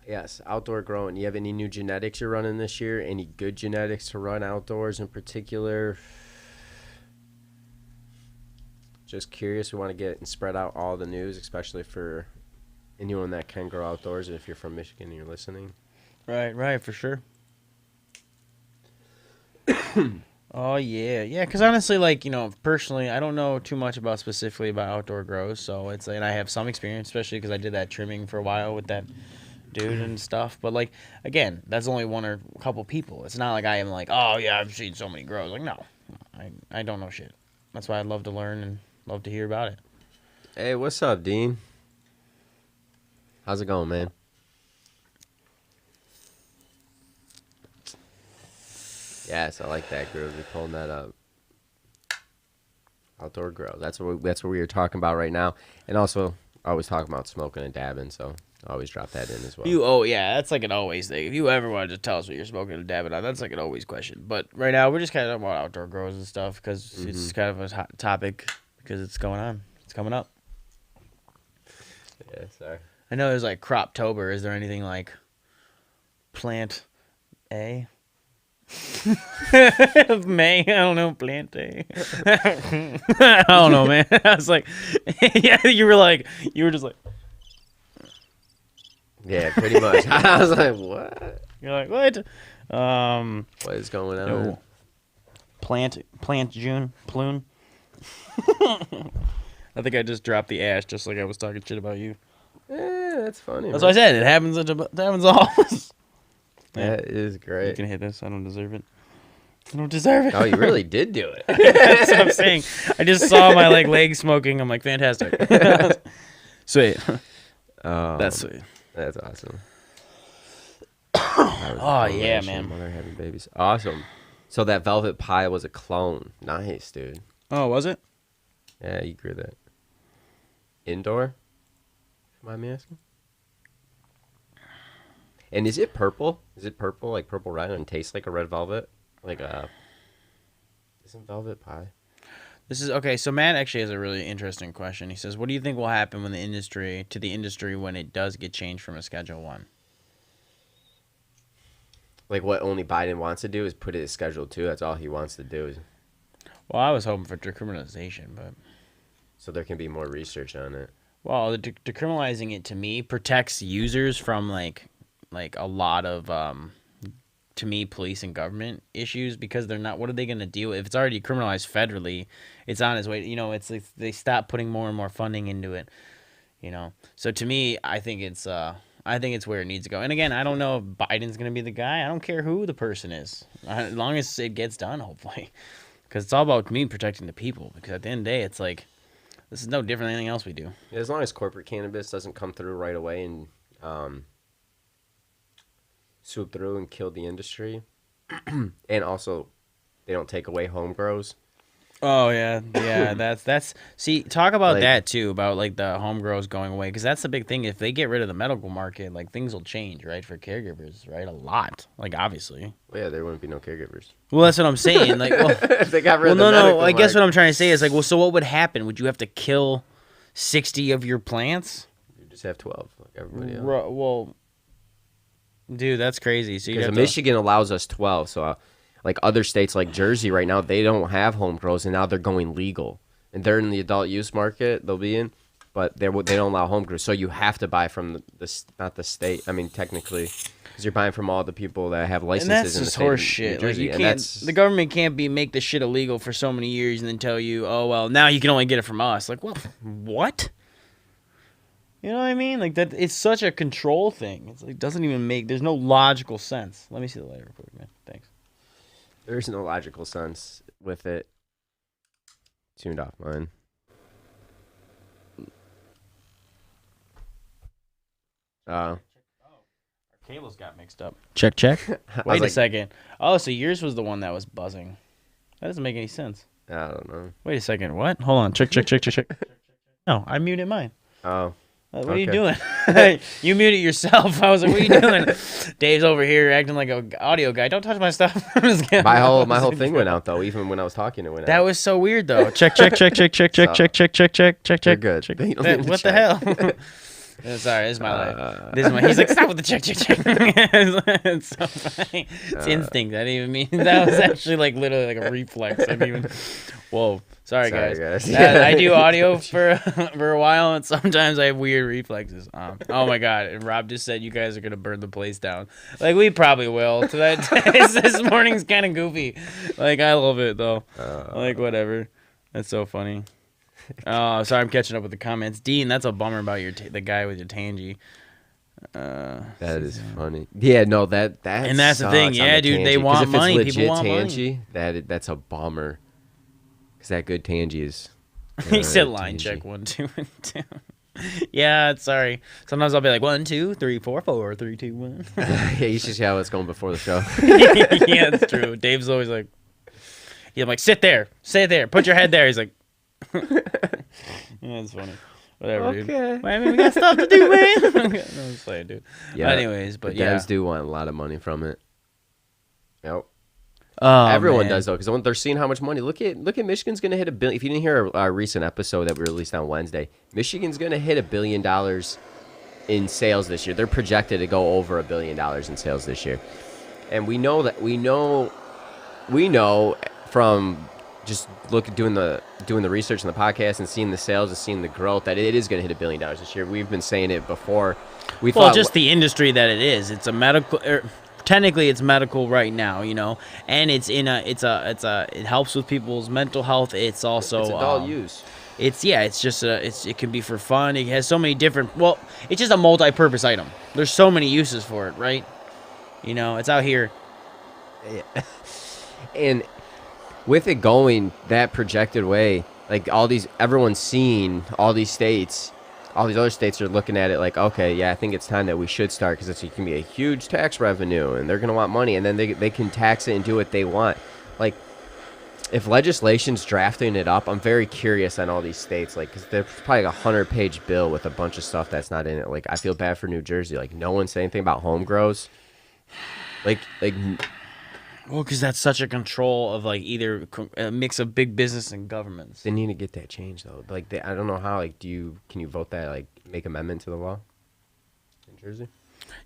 Yes, outdoor growing. You have any new genetics you're running this year? Any good genetics to run outdoors in particular? Just curious. We want to get and spread out all the news, especially for anyone that can grow outdoors, if you're from Michigan and you're listening. Right, for sure. Oh, yeah. Yeah, because honestly, like, personally, I don't know too much specifically about outdoor grows. So it's, and I have some experience, especially because I did that trimming for a while with that dude and stuff. But, like, again, that's only one or a couple people. It's not like I am like, oh, yeah, I've seen so many grows. Like, no, I don't know shit. That's why I'd love to learn and love to hear about it. Hey, what's up, Dean? How's it going, man? Yes, I like that groove. You're pulling that up. Outdoor grow. That's what we were talking about right now. And also, I always talk about smoking and dabbing, so I always drop that in as well. Yeah, that's like an always thing. If you ever wanted to tell us what you're smoking and dabbing on, that's like an always question. But right now, we're just kind of talking about outdoor grows and stuff because it's kind of a hot topic because it's going on. It's coming up. Yeah, sorry. I know there's like Croptober. Is there anything like Plant A? May? I don't know. Plant A. I don't know, man. I was like, yeah, you were just like, yeah, pretty much. I was like, what? You're like, what? What is going on? No. Plant June, Plune. I think I just dropped the ash just like I was talking shit about you. Yeah, that's funny. That's what I said. It happens. It happens all. That is great. You can hit this. I don't deserve it. I don't deserve it. Oh, you really did do it. That's what I'm saying. I just saw my leg smoking. I'm like, fantastic. Sweet. That's sweet. That's awesome. Oh yeah, man. Mother having babies. Awesome. So that velvet pie was a clone. Nice, dude. Oh, was it? Yeah, you grew that. Indoor? Mind me asking? And is it purple? Is it purple, like purple red, and tastes like a red velvet? Like isn't velvet pie? This is okay. So Matt actually has a really interesting question. He says, "What do you think will happen when the industry when it does get changed from a Schedule 1?" Like what only Biden wants to do is put it as Schedule 2. That's all he wants to do. Well, I was hoping for decriminalization, but so there can be more research on it. Well, the decriminalizing it to me protects users from like a lot of to me police and government issues because they're not. What are they going to deal with if it's already criminalized federally? It's on its way. It's like they stop putting more and more funding into it. So to me, I think it's where it needs to go. And again, I don't know if Biden's going to be the guy. I don't care who the person is, as long as it gets done, hopefully, because it's all about me protecting the people. Because at the end of the day, it's like this is no different than anything else we do. Yeah, as long as corporate cannabis doesn't come through right away and swoop through and kill the industry, and also they don't take away home grows. Oh yeah. That's see, talk about that too, about like the home grows going away, because that's the big thing. If they get rid of the medical market, like things will change, right, for caregivers, right, a lot. Like obviously. Well, yeah, there wouldn't be no caregivers. Well, that's what I'm saying. Like, well, if they got rid of the medical I guess what I'm trying to say is like, well, so what would happen? Would you have to kill 60 of your plants? You just have 12, like everybody else. Well, dude, that's crazy. So because Michigan allows us 12, so like other states like Jersey right now, they don't have home grows, and now they're going legal, and they're in the adult use market. They'll be in, but they don't allow home grows, so you have to buy from not the state. I mean, technically, because you're buying from all the people that have licenses. And that's in the just state horse of shit. New Jersey. Like the government can't make the shit illegal for so many years and then tell you, oh well, now you can only get it from us. Like, well, what? You know what I mean? Like that, it's such a control thing. It's like doesn't even make. There's no logical sense. Let me see the light real quick, man. Thanks. There's no logical sense with it. Tuned off mine. Our cables got mixed up. Check. Wait a second. Oh, so yours was the one that was buzzing. That doesn't make any sense. I don't know. Wait a second. What? Hold on. Check. No, I muted mine. Oh. What are you doing? You muted yourself. I was like, what are you doing? Dave's over here acting like an audio guy. Don't touch my stuff. My whole thing went out, though. Even when I was talking, it went out. That was so weird, though. Check. You're good. What the hell? Sorry, this is my life. This is my. He's like, stop with the check. It's so funny. It's instinct. I didn't even mean that was actually like literally like a reflex. I didn't even. Whoa. Sorry guys. I do audio for a while, and sometimes I have weird reflexes. Oh my god! And Rob just said you guys are gonna burn the place down. Like we probably will. This morning's kind of goofy. Like I love it though. Like whatever. That's so funny. Oh, sorry, I'm catching up with the comments. Dean, that's a bummer about the guy with your tangy. That is funny. Yeah, no, that and that's the thing. Yeah, dude, they want money. People want tangy, money. That's a bummer. Because that good tangy is. He said line check 1, 2, and 2. Yeah, sorry. Sometimes I'll be like 1, 2, 3, 4, 4, 3, 2, 1. Yeah, you should see how it's going before the show. Yeah, that's true. Dave's always like, I'm like, sit there, put your head there. He's like. Yeah, that's funny. Whatever, dude. I mean, we got stuff to do, man. No, I'm just playing, dude. Yeah. Anyways, but yeah. Devs do want a lot of money from it. Yep. Oh, everyone does, though, because when they're seeing how much money. Look at Michigan's going to hit $1 billion. If you didn't hear our recent episode that we released on Wednesday, Michigan's going to hit $1 billion in sales this year. They're projected to go over $1 billion in sales this year. And we know from just doing the research in the podcast and seeing the sales and seeing the growth that it is going to hit $1 billion this year. We've been saying it before. We thought just the industry that it is. It's a medical. Technically, it's medical right now, and it helps with people's mental health. It's also it's adult use. It can be for fun. It has so many different. Well, it's just a multi-purpose item. There's so many uses for it, right? It's out here. Yeah. And with it going that projected way, like everyone's seeing all these states, all these other states are looking at it like, okay, yeah, I think it's time that we should start because it can be a huge tax revenue and they're going to want money and then they can tax it and do what they want. Like, if legislation's drafting it up, I'm very curious on all these states, like, because there's probably like a 100-page bill with a bunch of stuff that's not in it. Like, I feel bad for New Jersey. Like, no one said anything about home grows. Like. Well, because that's such a control of like either a mix of big business and governments. They need to get that changed though. Like I don't know how. Like, can you vote that? Like, make amendment to the law in Jersey?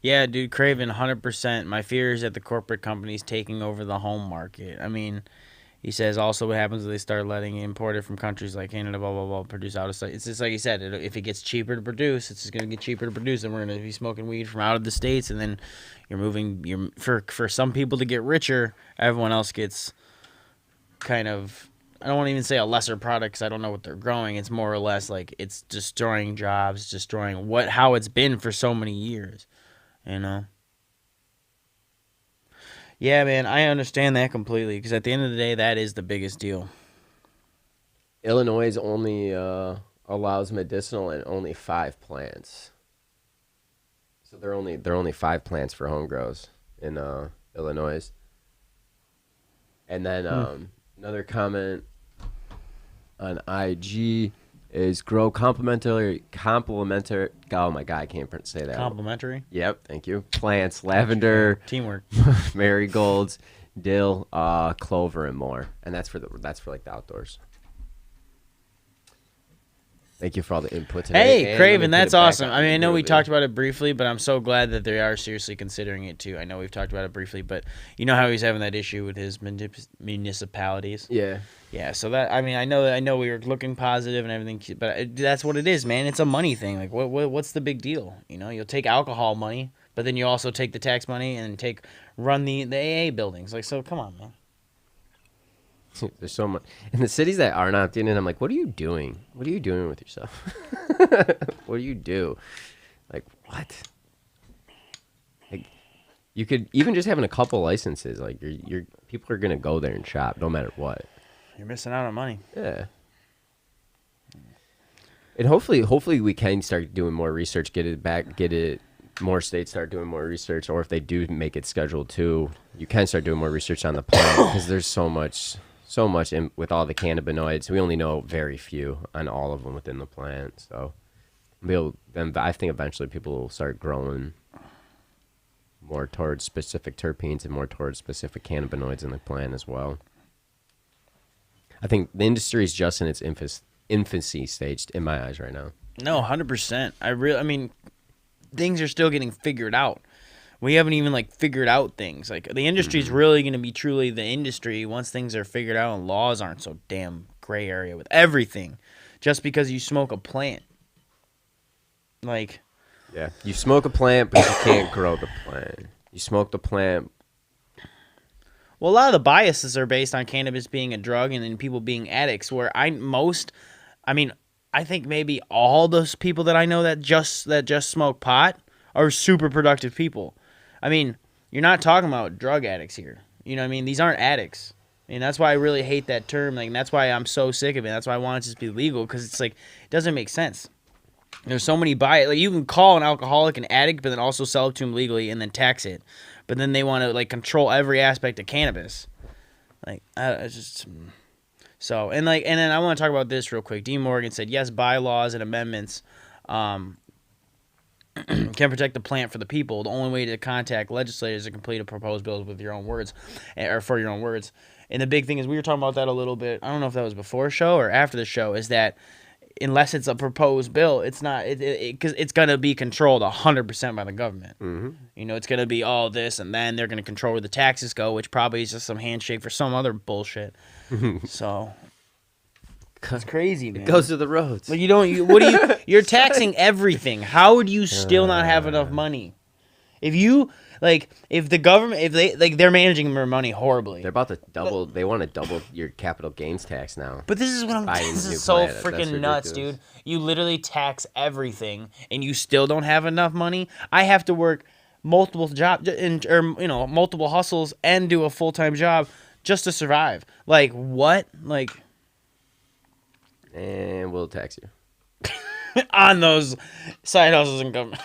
Yeah, dude, Craven, 100%. My fear is that the corporate companies taking over the home market. I mean, he says also what happens if they start letting imported from countries like Canada, blah blah blah, produce out of state. It's just like he said. If it gets cheaper to produce, it's just gonna get cheaper to produce, and we're gonna be smoking weed from out of the states, and then for some people to get richer, everyone else gets kind of, I don't want to even say a lesser product because I don't know what they're growing. It's more or less like it's destroying jobs, destroying how it's been for so many years, Yeah, man, I understand that completely because at the end of the day, that is the biggest deal. Illinois only allows medicinal in only 5 plants. So they're only 5 plants for home grows in Illinois. And then another comment on IG is grow complementary. Oh my god, I can't say that. Complementary? Yep, thank you. Plants, lavender, teamwork, marigolds, dill, clover, and more. And that's for like the outdoors. Thank you for all the input today. Hey, Craven, that's awesome. I mean, I know we talked about it briefly, but I'm so glad that they are seriously considering it too. I know we've talked about it briefly, but you know how he's having that issue with his municipalities. Yeah. Yeah. So that, I mean, I know we were looking positive and everything, but that's what it is, man. It's a money thing. Like, what's the big deal? You'll take alcohol money, but then you also take the tax money and run the AA buildings. Like, so come on, man. There's so much in the cities that are not doing it. I'm like, what are you doing? What are you doing with yourself? What do you do? Like, what? Like, you could even just having a couple licenses. Like, your people are gonna go there and shop no matter what. You're missing out on money. Yeah. And hopefully we can start doing more research. More states start doing more research, or if they do make it scheduled too, you can start doing more research on the plant because there's so much with all the cannabinoids. We only know very few on all of them within the plant. So I think eventually people will start growing more towards specific terpenes and more towards specific cannabinoids in the plant as well. I think the industry is just in its infancy stage in my eyes right now. No, 100%. I mean, things are still getting figured out. We haven't even like figured out things. Like the industry is really going to be truly the industry once things are figured out and laws aren't so damn gray area with everything, just because you smoke a plant. Like, yeah, you smoke a plant, but you can't grow the plant. You smoke the plant. well, a lot of the biases are based on cannabis being a drug and then people being addicts. Where I think maybe all those people that I know that just smoke pot are super productive people. I mean, you're not talking about drug addicts here. You know what I mean? These aren't addicts. And that's why I really hate that term. Like, and that's why I'm so sick of it. That's why I want it to just be legal, because it's like, it doesn't make sense. There's so many bias. Like, you can call an alcoholic an addict, but then also sell it to him legally and then tax it. But then they want to like control every aspect of cannabis. Like, it's just so. And then I want to talk about this real quick. Dean Morgan said, yes, bylaws and amendments can protect the plant for the people. The only way to contact legislators to complete a proposed bill is with your own words, or for your own words. And the big thing is, we were talking about that a little bit. I don't know if that was before the show or after the show. Is that unless it's a proposed bill, it's not, because it's gonna be controlled 100% by the government. Mm-hmm. You know, it's gonna be all this, and then they're gonna control where the taxes go, which probably is just some handshake for some other bullshit. So. It's crazy, man. It goes to the roads. Like you're taxing everything. How would you still not have enough money? If the government, they're managing their money horribly. They're about to double. They want to double your capital gains tax now. But this is this is so freaking nuts, dude. You literally tax everything, and you still don't have enough money. I have to work multiple jobs, or multiple hustles, and do a full-time job just to survive. Like what? Like. And we'll tax you on those side hustles and government.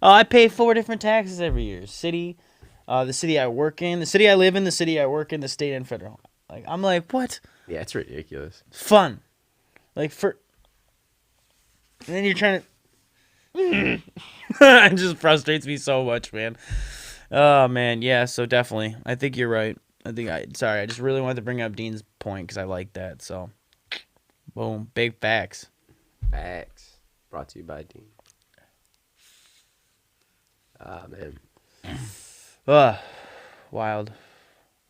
I pay 4 different taxes every year. City, the city I work in, the city I live in, the city I work in, the state and federal. Like, I'm like, what? Yeah, it's ridiculous. Fun. Like, and then you're trying to... It just frustrates me so much, man. Oh, man. Yeah, so definitely. I think you're right. I just really wanted to bring up Dean's point because I like that, so... Boom. Big facts. Facts. Brought to you by Dean. Ah, man. Wild.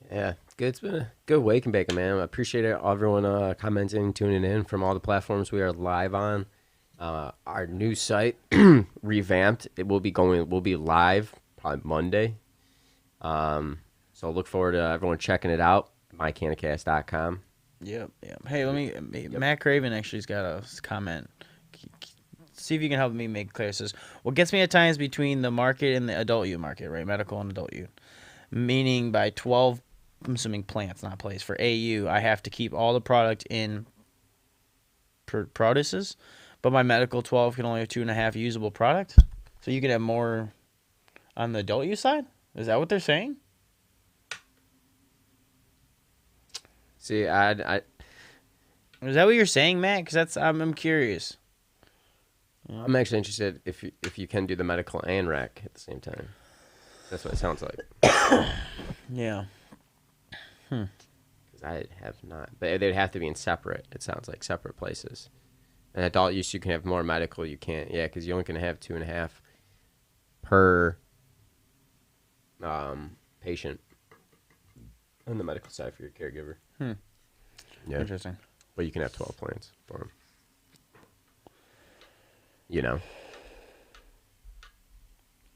Yeah. Good. It's been a good wake and bake, man. I appreciate it. Everyone commenting, tuning in from all the platforms we are live on. Our new site, revamped. We'll be live probably Monday. So look forward to everyone checking it out. mycannacast.com. Yep. Hey, Matt Craven actually's got a comment. See if you can help me make clear. It says, what gets me at times between the market and the adult use market, right? Medical and adult use. Meaning by 12, I'm assuming plants, not plays. For AU, I have to keep all the product in produces, but my medical 12 can only have 2.5 usable product. So you can have more on the adult use side? Is that what they're saying? See, is that what you're saying, Matt? Because I'm curious. I'm actually interested if you can do the medical and rec at the same time. That's what it sounds like. Yeah. Because I have not, but they'd have to be in separate. It sounds like separate places. And adult use, you can have more. Medical, you can't. Yeah, because you only can have 2.5 per patient on the medical side for your caregiver. Yeah. Interesting. But you can have 12 plants for them. You know.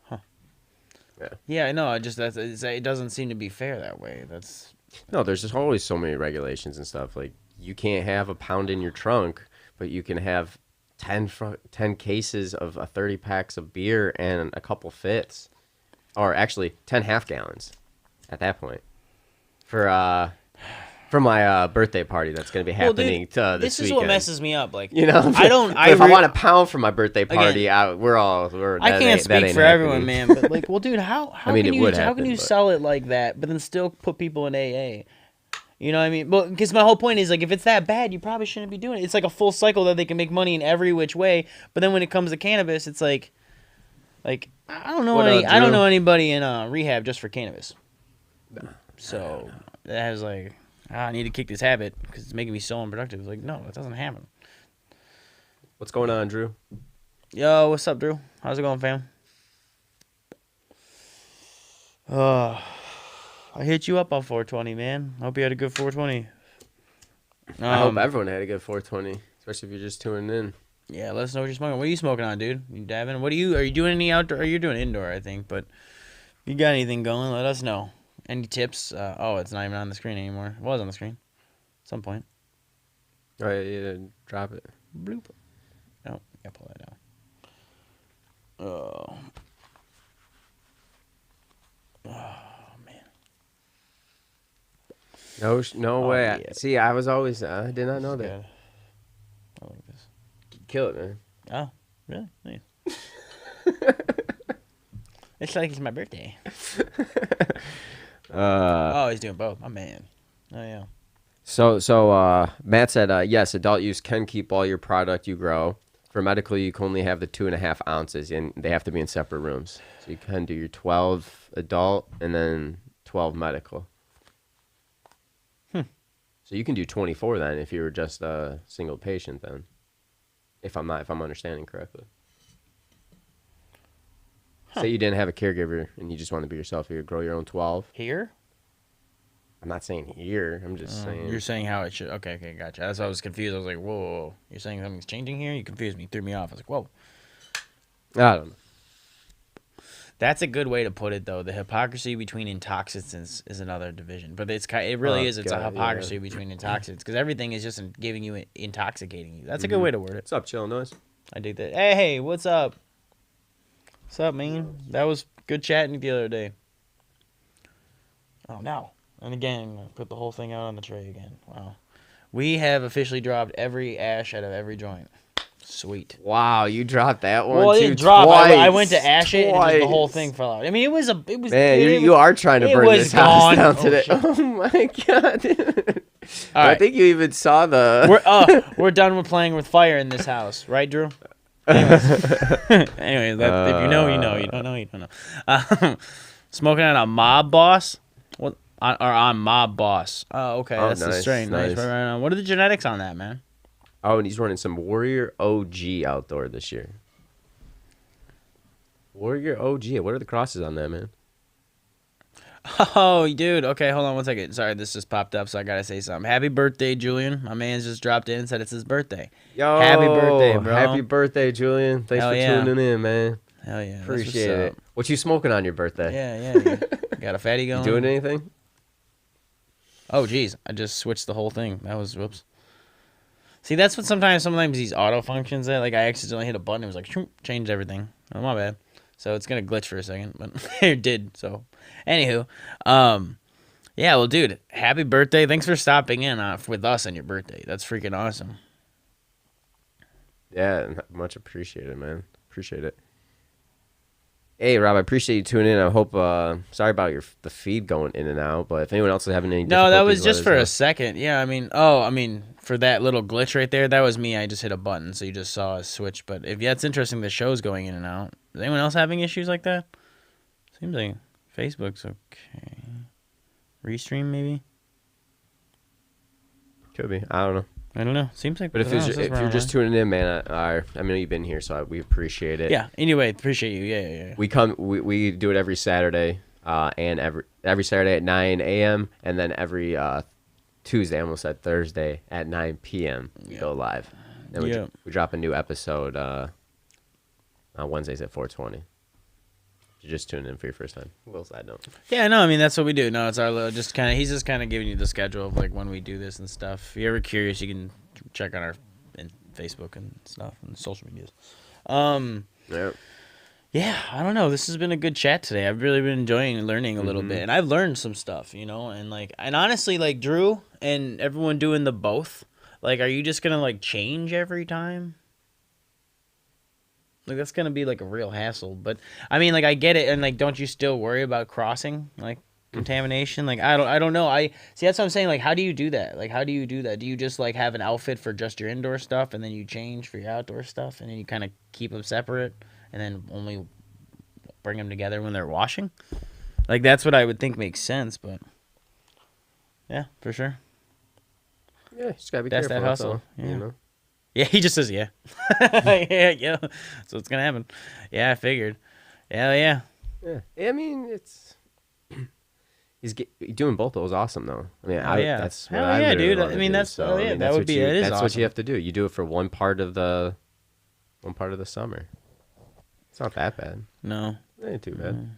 Huh. Yeah. Yeah, I know. It doesn't seem to be fair that way. No, there's just always so many regulations and stuff. Like, you can't have a pound in your trunk, but you can have 10 cases of 30 packs of beer and a couple fits. Or actually, 10 half gallons at that point. For my birthday party that's going to be happening this weekend. This is what messes me up. Like, you know, if I want a pound for my birthday party, I can't speak for everyone, man. But like, well, dude, how can you sell it like that, but then still put people in AA? You know what I mean? But because my whole point is, like, if it's that bad, you probably shouldn't be doing it. It's like a full cycle that they can make money in every which way. But then when it comes to cannabis, it's like I don't know anybody in rehab just for cannabis. So that has like. I need to kick this habit because it's making me so unproductive. Like, no, that doesn't happen. What's going on, Drew? Yo, what's up, Drew? How's it going, fam? I hit you up on 420, man. Hope you had a good 420. I hope everyone had a good 420, especially if you're just tuning in. Yeah, let us know what you're smoking. What are you smoking on, dude? You dabbing? Are you doing any outdoor? Or you're doing indoor, I think. But if you got anything going, let us know. Any tips? It's not even on the screen anymore. It was on the screen at some point. All right, yeah, drop it. Bloop. No, gotta pull that down. Oh, man. No way. Yeah. See, I was always, I did not know that. Good. I like this. Kill it, man. Oh, really? Nice. It's like it's my birthday. He's doing both. My man. Oh, yeah. So Matt said, yes, adult use can keep all your product you grow. For medical, you can only have the 2.5 ounces, and they have to be in separate rooms. So you can do your 12 adult and then 12 medical. So you can do 24 then if you were just a single patient then, if I'm understanding correctly. Say you didn't have a caregiver and you just want to be yourself, you would grow your own 12. Here? I'm not saying here. I'm just saying. You're saying how it should. Okay, gotcha. That's why I was confused. I was like, whoa. You're saying something's changing here? You confused me. Threw me off. I was like, whoa. I don't know. That's a good way to put it, though. The hypocrisy between intoxicants is another division. But it really is. It's a hypocrisy between intoxicants because everything is just giving you, intoxicating you. That's a good way to word it. What's up, Chill Noise? I dig that. Hey, what's up? What's up, man? That was good chatting the other day. Oh, no. And again, I put the whole thing out on the tray again. Wow. We have officially dropped every ash out of every joint. Sweet. Wow, you dropped that one. Well, it too, didn't drop. twice. I went to ash it, and just the whole thing fell out. I mean, it was. Man, you are trying to burn this house down today. Shit. Oh my god. All right. I think you even saw the. We're done with playing with fire in this house, right, Drew? Anyways, if you know, you know. You don't know, you don't know. Smoking on a Mob Boss. What? Or on Mob Boss. Oh, okay. That's the strain. Nice. Right on. What are the genetics on that, man? Oh, and he's running some Warrior OG outdoor this year. Warrior OG. What are the crosses on that, man? Oh, dude. Okay, hold on one second. Sorry, this just popped up, so I gotta say something. Happy birthday, Julian. My man's just dropped in and said it's his birthday. Yo, happy birthday, bro. Happy birthday, Julian. Thanks for tuning in, man. Hell yeah. Appreciate it. What you smoking on your birthday? Yeah. Got a fatty going? You doing anything? Oh, geez. I just switched the whole thing. That was, whoops. See, that's what sometimes these auto functions that, like, I accidentally hit a button. It was like, changed everything. Oh, my bad. So it's going to glitch for a second, but it did. So, anywho, yeah, well, dude, happy birthday. Thanks for stopping in with us on your birthday. That's freaking awesome. Yeah, much appreciated, man. Appreciate it. Hey, Rob, I appreciate you tuning in. I hope, sorry about the feed going in and out, but if anyone else is having any difficulties... No, that was just for a second. Yeah, I mean, for that little glitch right there, that was me. I just hit a button, so you just saw a switch. But if it's interesting, the show's going in and out. Is anyone else having issues like that? Seems like Facebook's okay. Restream, maybe? Could be. I don't know. I don't know. Seems like... But if you're just tuning in, man, I know you've been here, so we appreciate it. Yeah. Anyway, appreciate you. Yeah. We do it every Saturday, and every Saturday at 9 a.m. and then every Tuesday, I almost said Thursday at 9 p.m. We go live. Then we drop a new episode on Wednesdays at 4:20. You're just tuning in for your first time. Will side note. Yeah, no, I mean that's what we do. No, it's our little he's just kind of giving you the schedule of like when we do this and stuff. If you're ever curious, you can check on our Facebook and stuff and social medias. Yeah, I don't know. This has been a good chat today. I've really been enjoying learning a little bit, and I've learned some stuff, and honestly, like Drew and everyone doing the both. Like, are you just gonna like change every time? Like, that's going to be, like, a real hassle. But, I mean, like, I get it. And, like, don't you still worry about crossing, like, contamination? Like, I don't know. See, that's what I'm saying. Like, how do you do that? Like, how do you do that? Do you just, like, have an outfit for just your indoor stuff, and then you change for your outdoor stuff, and then you kind of keep them separate, and then only bring them together when they're washing? Like, that's what I would think makes sense, but, yeah, for sure. Yeah, you just got to be careful. That's that hustle. Yeah. Yeah, he just says yeah. yeah. So it's gonna happen. Yeah, I figured. Yeah. Yeah. I mean, it's doing both those awesome though. I mean, Oh yeah. that's what Hell I yeah, really dude. want I to mean, do. that's So I mean, that would be it is that's awesome. what you have to do. You do it for one part of the summer. It's not that bad. No. It ain't too bad.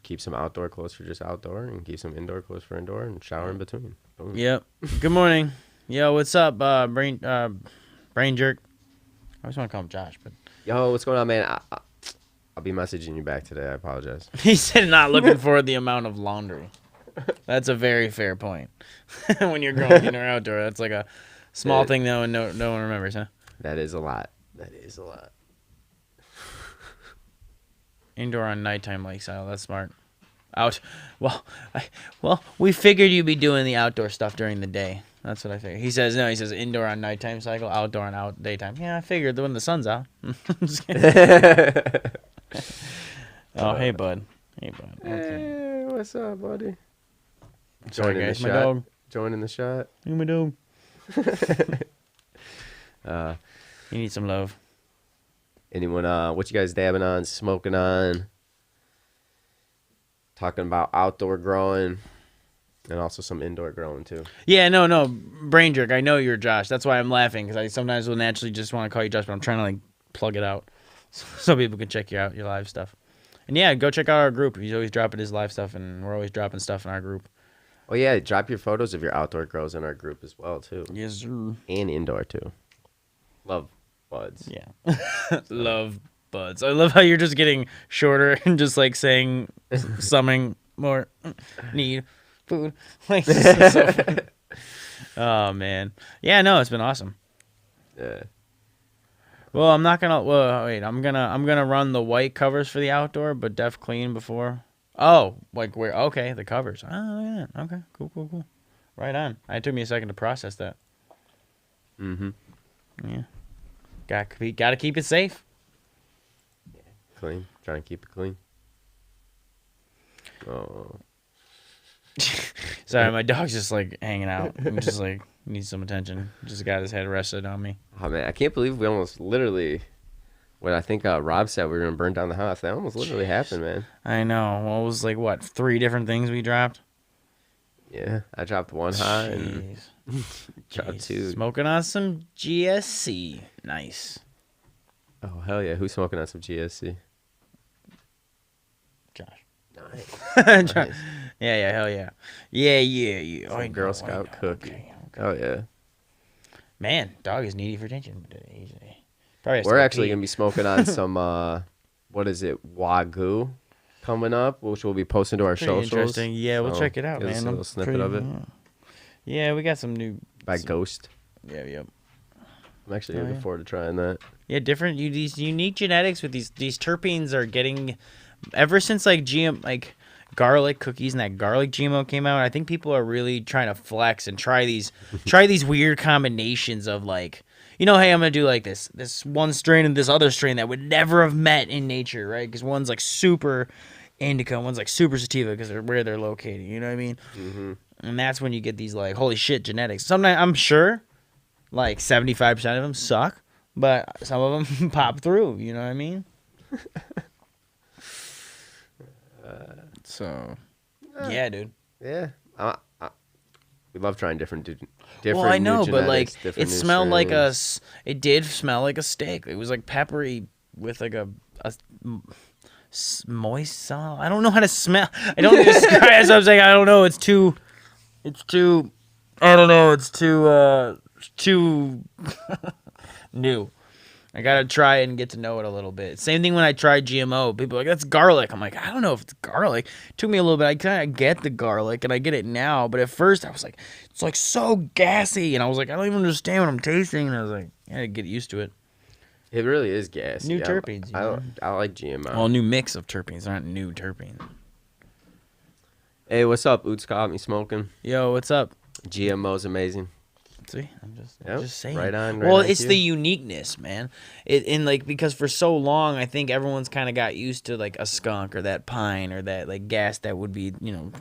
Keep some outdoor clothes for just outdoor, and keep some indoor clothes for indoor, and shower in between. Boom. Yep. Good morning. Yo, what's up, brain jerk? I always want to call him Josh, but Yo, what's going on, man? I'll be messaging you back today. I apologize. he said not looking for the amount of laundry. That's a very fair point. When you're growing indoor or outdoor, that's like a small thing though, and no one remembers, huh? That is a lot. That is a lot. Indoor on nighttime lifestyle. That's smart. Out. Well, we figured you'd be doing the outdoor stuff during the day. That's what I figured. He says no. He says indoor on nighttime cycle, outdoor on daytime. Yeah, I figured when the sun's out. I'm just kidding. Oh, hey, bud. Hey, bud. Okay. Hey, what's up, buddy? Sorry, Joining guys. the My shot. dog. Joining the shot. Hey, my dog. You need some love. Anyone? What you guys dabbing on? Smoking on? Talking about outdoor growing, and also some indoor growing too. Yeah, no, brain jerk. I know you're Josh. That's why I'm laughing because I sometimes will naturally just want to call you Josh, but I'm trying to like plug it out so people can check your live stuff. And yeah, go check out our group. He's always dropping his live stuff, and we're always dropping stuff in our group. Oh yeah, drop your photos of your outdoor grows in our group as well too. Yes, sir. And indoor too. Love buds. Yeah, love buds. I love how you're just getting shorter and just like saying something more. Need food. Like, so oh man, yeah, no, it's been awesome. Yeah. Well, I'm not gonna. Well, wait. I'm gonna run the white covers for the outdoor, but def clean before. Oh, like where? Okay, the covers. Oh, yeah. Okay, cool. Right on. It took me a second to process that. Mm-hmm. Yeah. Gotta keep it safe. Clean. Trying to keep it clean. Oh. Sorry, my dog's just like hanging out. I'm just like needs some attention. Just got his head rested on me. Oh man, I can't believe we almost literally. What I think Rob said we were gonna burn down the house. That almost literally happened, man. I know. Well, it was like what 3 different things we dropped. Yeah, I dropped one high and dropped 2. Smoking on some GSC. Nice. Oh hell yeah! Who's smoking on some GSC? Josh. Nice. Nice. Yeah, hell yeah. Yeah. Some Girl Scout cookie. Okay. Oh yeah. Man, dog is needy for attention. Probably has to We're go actually pee. gonna be smoking on some what is it, Wagyu coming up, which we'll be posting to our Pretty socials. interesting. Yeah, we'll So, check it out, give us man. a little snippet of it Yeah, we got some new. by Ghost. Yeah. I'm actually Oh, looking yeah. forward to trying that. Yeah, different. These unique genetics with these terpenes are getting. Ever since like like garlic cookies and that garlic GMO came out, I think people are really trying to flex and try these weird combinations of like, hey, I'm gonna do like this one strain and this other strain that would never have met in nature, right? Because one's like super indica, one's like super sativa because they're where they're located. You know what I mean? Mm-hmm. And that's when you get these like holy shit genetics. Sometimes I'm sure, like 75% of them suck, but some of them pop through. You know what I mean? So, yeah, dude. Yeah. We love trying different. Well, I know, new but like genetics, different it new smelled like strains. it did smell like a steak. It was like peppery with like a moist smell. I don't know how to smell. I don't describe it. So I was like, I don't know. It's too. I don't know. It's too new. I gotta try it and get to know it a little bit. Same thing when I tried GMO. People are like, that's garlic. I'm like, I don't know if it's garlic. It took me a little bit. I kind of get the garlic, and I get it now. But at first, I was like, it's like so gassy. And I was like, I don't even understand what I'm tasting. And I was like, I had to get used to it. It really is gas. New terpenes, you know? I like GMO. Well, new mix of terpenes. They're not new terpenes. Hey, what's up? Oots caught me smoking. Yo, what's up? GMO's amazing. See, I'm Yep, just saying. right on, well, on it's cue. the uniqueness, man. Because for so long, I think everyone's kind of got used to like a skunk or that pine or that like gas that would be,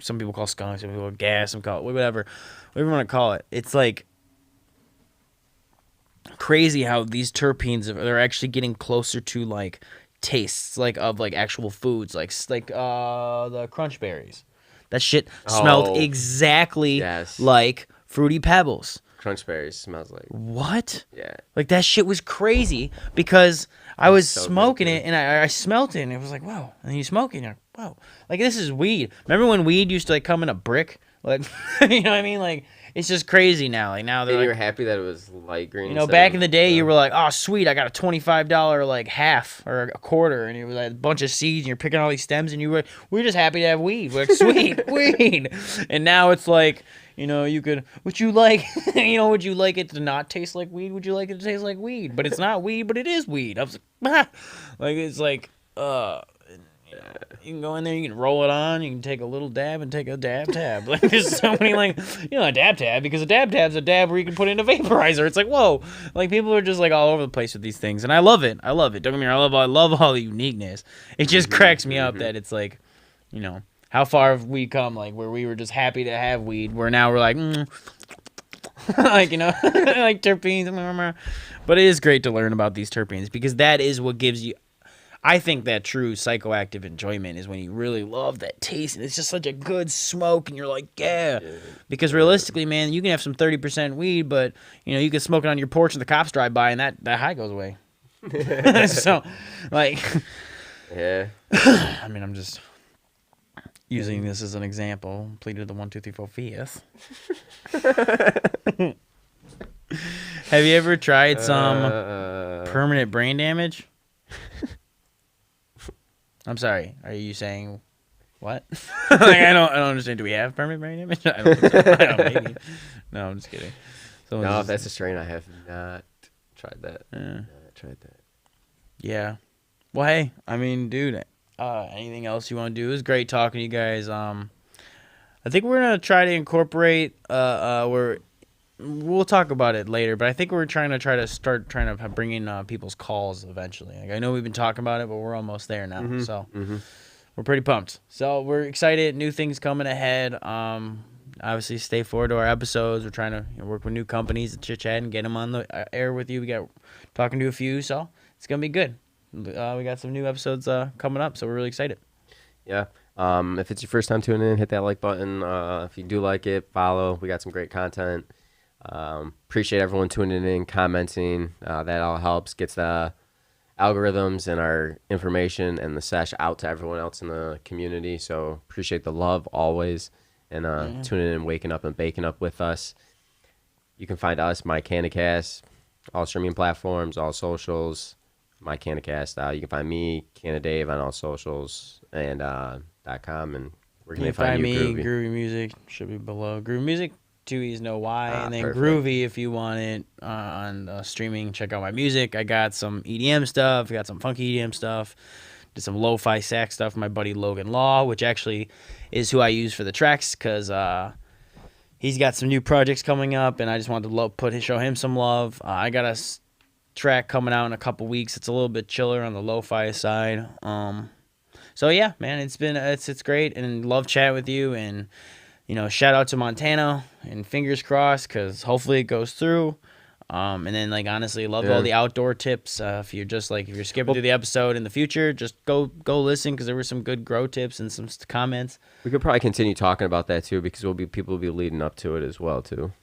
some people call skunk, some people call gas, some call it whatever you want to call it. It's like, crazy how these terpenes they're actually getting closer to like tastes like of like actual foods, like the crunch berries. That shit smelled Oh, exactly yes. like Fruity Pebbles. Crunch berries smells like. What? Yeah. Like that shit was crazy because I was so good, smoking too. it and I smelt it and it was like, whoa. And then you smoke it and you're like, whoa. Like this is weed. Remember when weed used to like come in a brick? Like, you know what I mean? Like, it's just crazy now. Like now they're And you were like, happy that it was light green. you know, instead back of, in the day, you were like, oh, sweet, I got a $25 like half or a quarter, and it was like a bunch of seeds, and you're picking all these stems, and we're just happy to have weed. We're like, sweet, weed. And now it's like, you know, would you like, would you like it to not taste like weed? Would you like it to taste like weed? But it's not weed, but it is weed. I was like, like it's like, you can go in there, you can roll it on, you can take a little dab and take a dab tab. Like there's so many like, a dab tab, because a dab tab's a dab where you can put in a vaporizer. It's like, whoa, like people are just like all over the place with these things, and I love it. I love it. Don't get me wrong, I love all the uniqueness. It just cracks me up that it's like, how far have we come? Like where we were just happy to have weed, where now we're like, like like terpenes. But it is great to learn about these terpenes because that is what gives you. I think that true psychoactive enjoyment is when you really love that taste and it's just such a good smoke and you're like, yeah. Because realistically, man, you can have some 30% weed, but you can smoke it on your porch and the cops drive by and that high goes away. So, like, Yeah. I mean, I'm just using this as an example. Pleaded the 1, 2, 3, 4, 5th. Have you ever tried some permanent brain damage? I'm sorry. Are you saying what? Like, I don't understand. Do we have permanent brain damage? I don't think so. I don't know, maybe. No, I'm just kidding. No, if that's a strain, I have not tried that. Not tried that. Yeah. Well, hey, I mean, dude, anything else you want to do? It was great talking to you guys. I think we're gonna try to incorporate. We'll talk about it later, but I think we're trying to start bring in people's calls eventually. Like I know we've been talking about it, but we're almost there now. So we're pretty pumped. So we're excited. New things coming ahead. Obviously, stay forward to our episodes. We're trying to work with new companies, chit chat, and get them on the air with you. We got talking to a few, so it's gonna be good. We got some new episodes coming up, so we're really excited. Yeah. If it's your first time tuning in, hit that like button. If you do like it, follow. We got some great content. Appreciate everyone tuning in, commenting. That all helps, gets the algorithms and our information and the sesh out to everyone else in the community. So appreciate the love always, and tuning in, waking up and baking up with us. You can find us, My CannaCast, all streaming platforms, all socials, My CannaCast. You can find me, CannaDave, on all socials and .com, and where can they find you, me? Groovee? Groovee Music should be below. Groovee Music. 2 E's, no Y, and then perfect. Groovee if you want it on streaming. Check out my music. I got some EDM stuff. I got some funky EDM stuff. Did some lo-fi sax stuff. My buddy Logan Law, which actually is who I use for the tracks, because he's got some new projects coming up, and I just wanted to show him some love. I got a track coming out in a couple weeks. It's a little bit chiller on the lo-fi side. So yeah, man, it's great, and love chatting with you, and shout out to Montana, and fingers crossed, because hopefully it goes through. And then, like, honestly, love all the outdoor tips. If you're skipping through the episode in the future, just go listen, because there were some good grow tips and some comments. We could probably continue talking about that too, because people will be leading up to it as well too.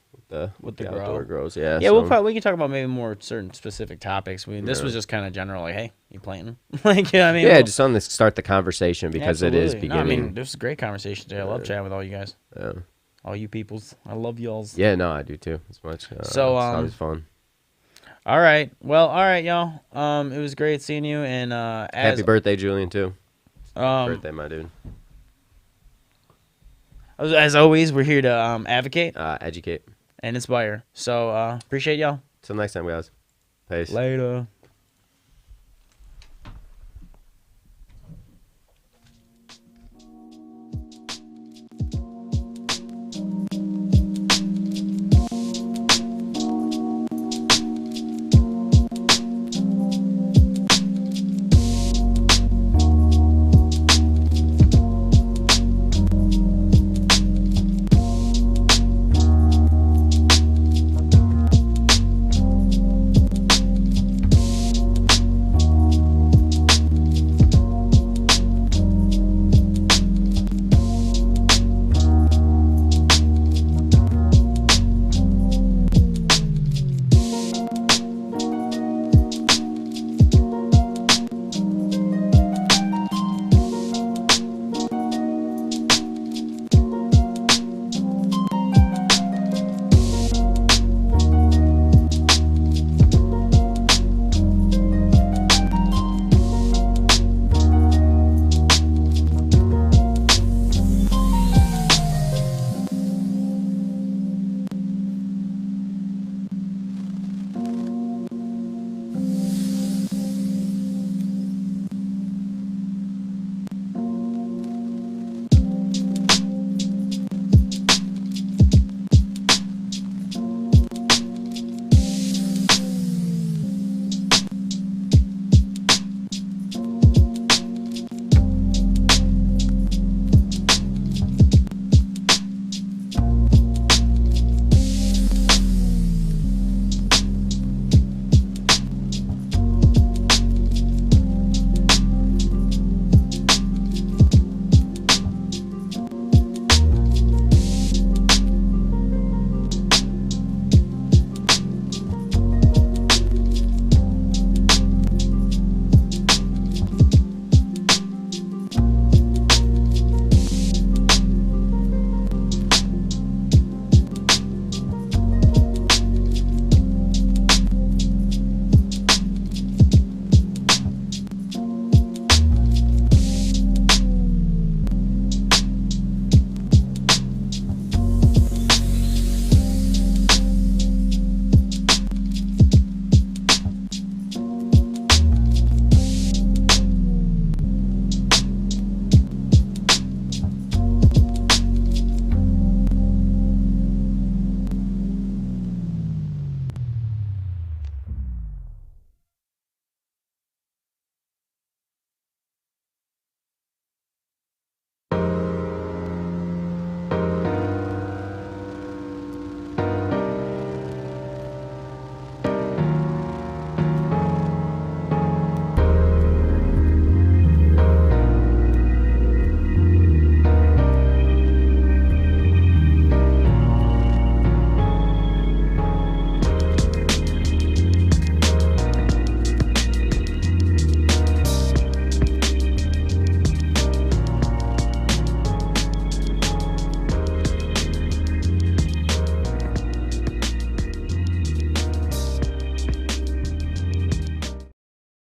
With the outdoor grows, yeah. Yeah, we can talk about maybe more certain specific topics. This was just kind of general, like, hey, you planting? Like, you know what I mean? Yeah, just on this, start the conversation, because it is beginning. No, I mean, this is a great conversation today. I love chatting with all you guys. Yeah. All you peoples. I love y'alls. Yeah, no, I do too. As much. So, it's always fun. All right. Well, all right, y'all. It was great seeing you, and happy birthday, Julian, too. Birthday, my dude. As always, we're here to advocate, educate, and inspire. So appreciate y'all. Till next time, guys. Peace. Later.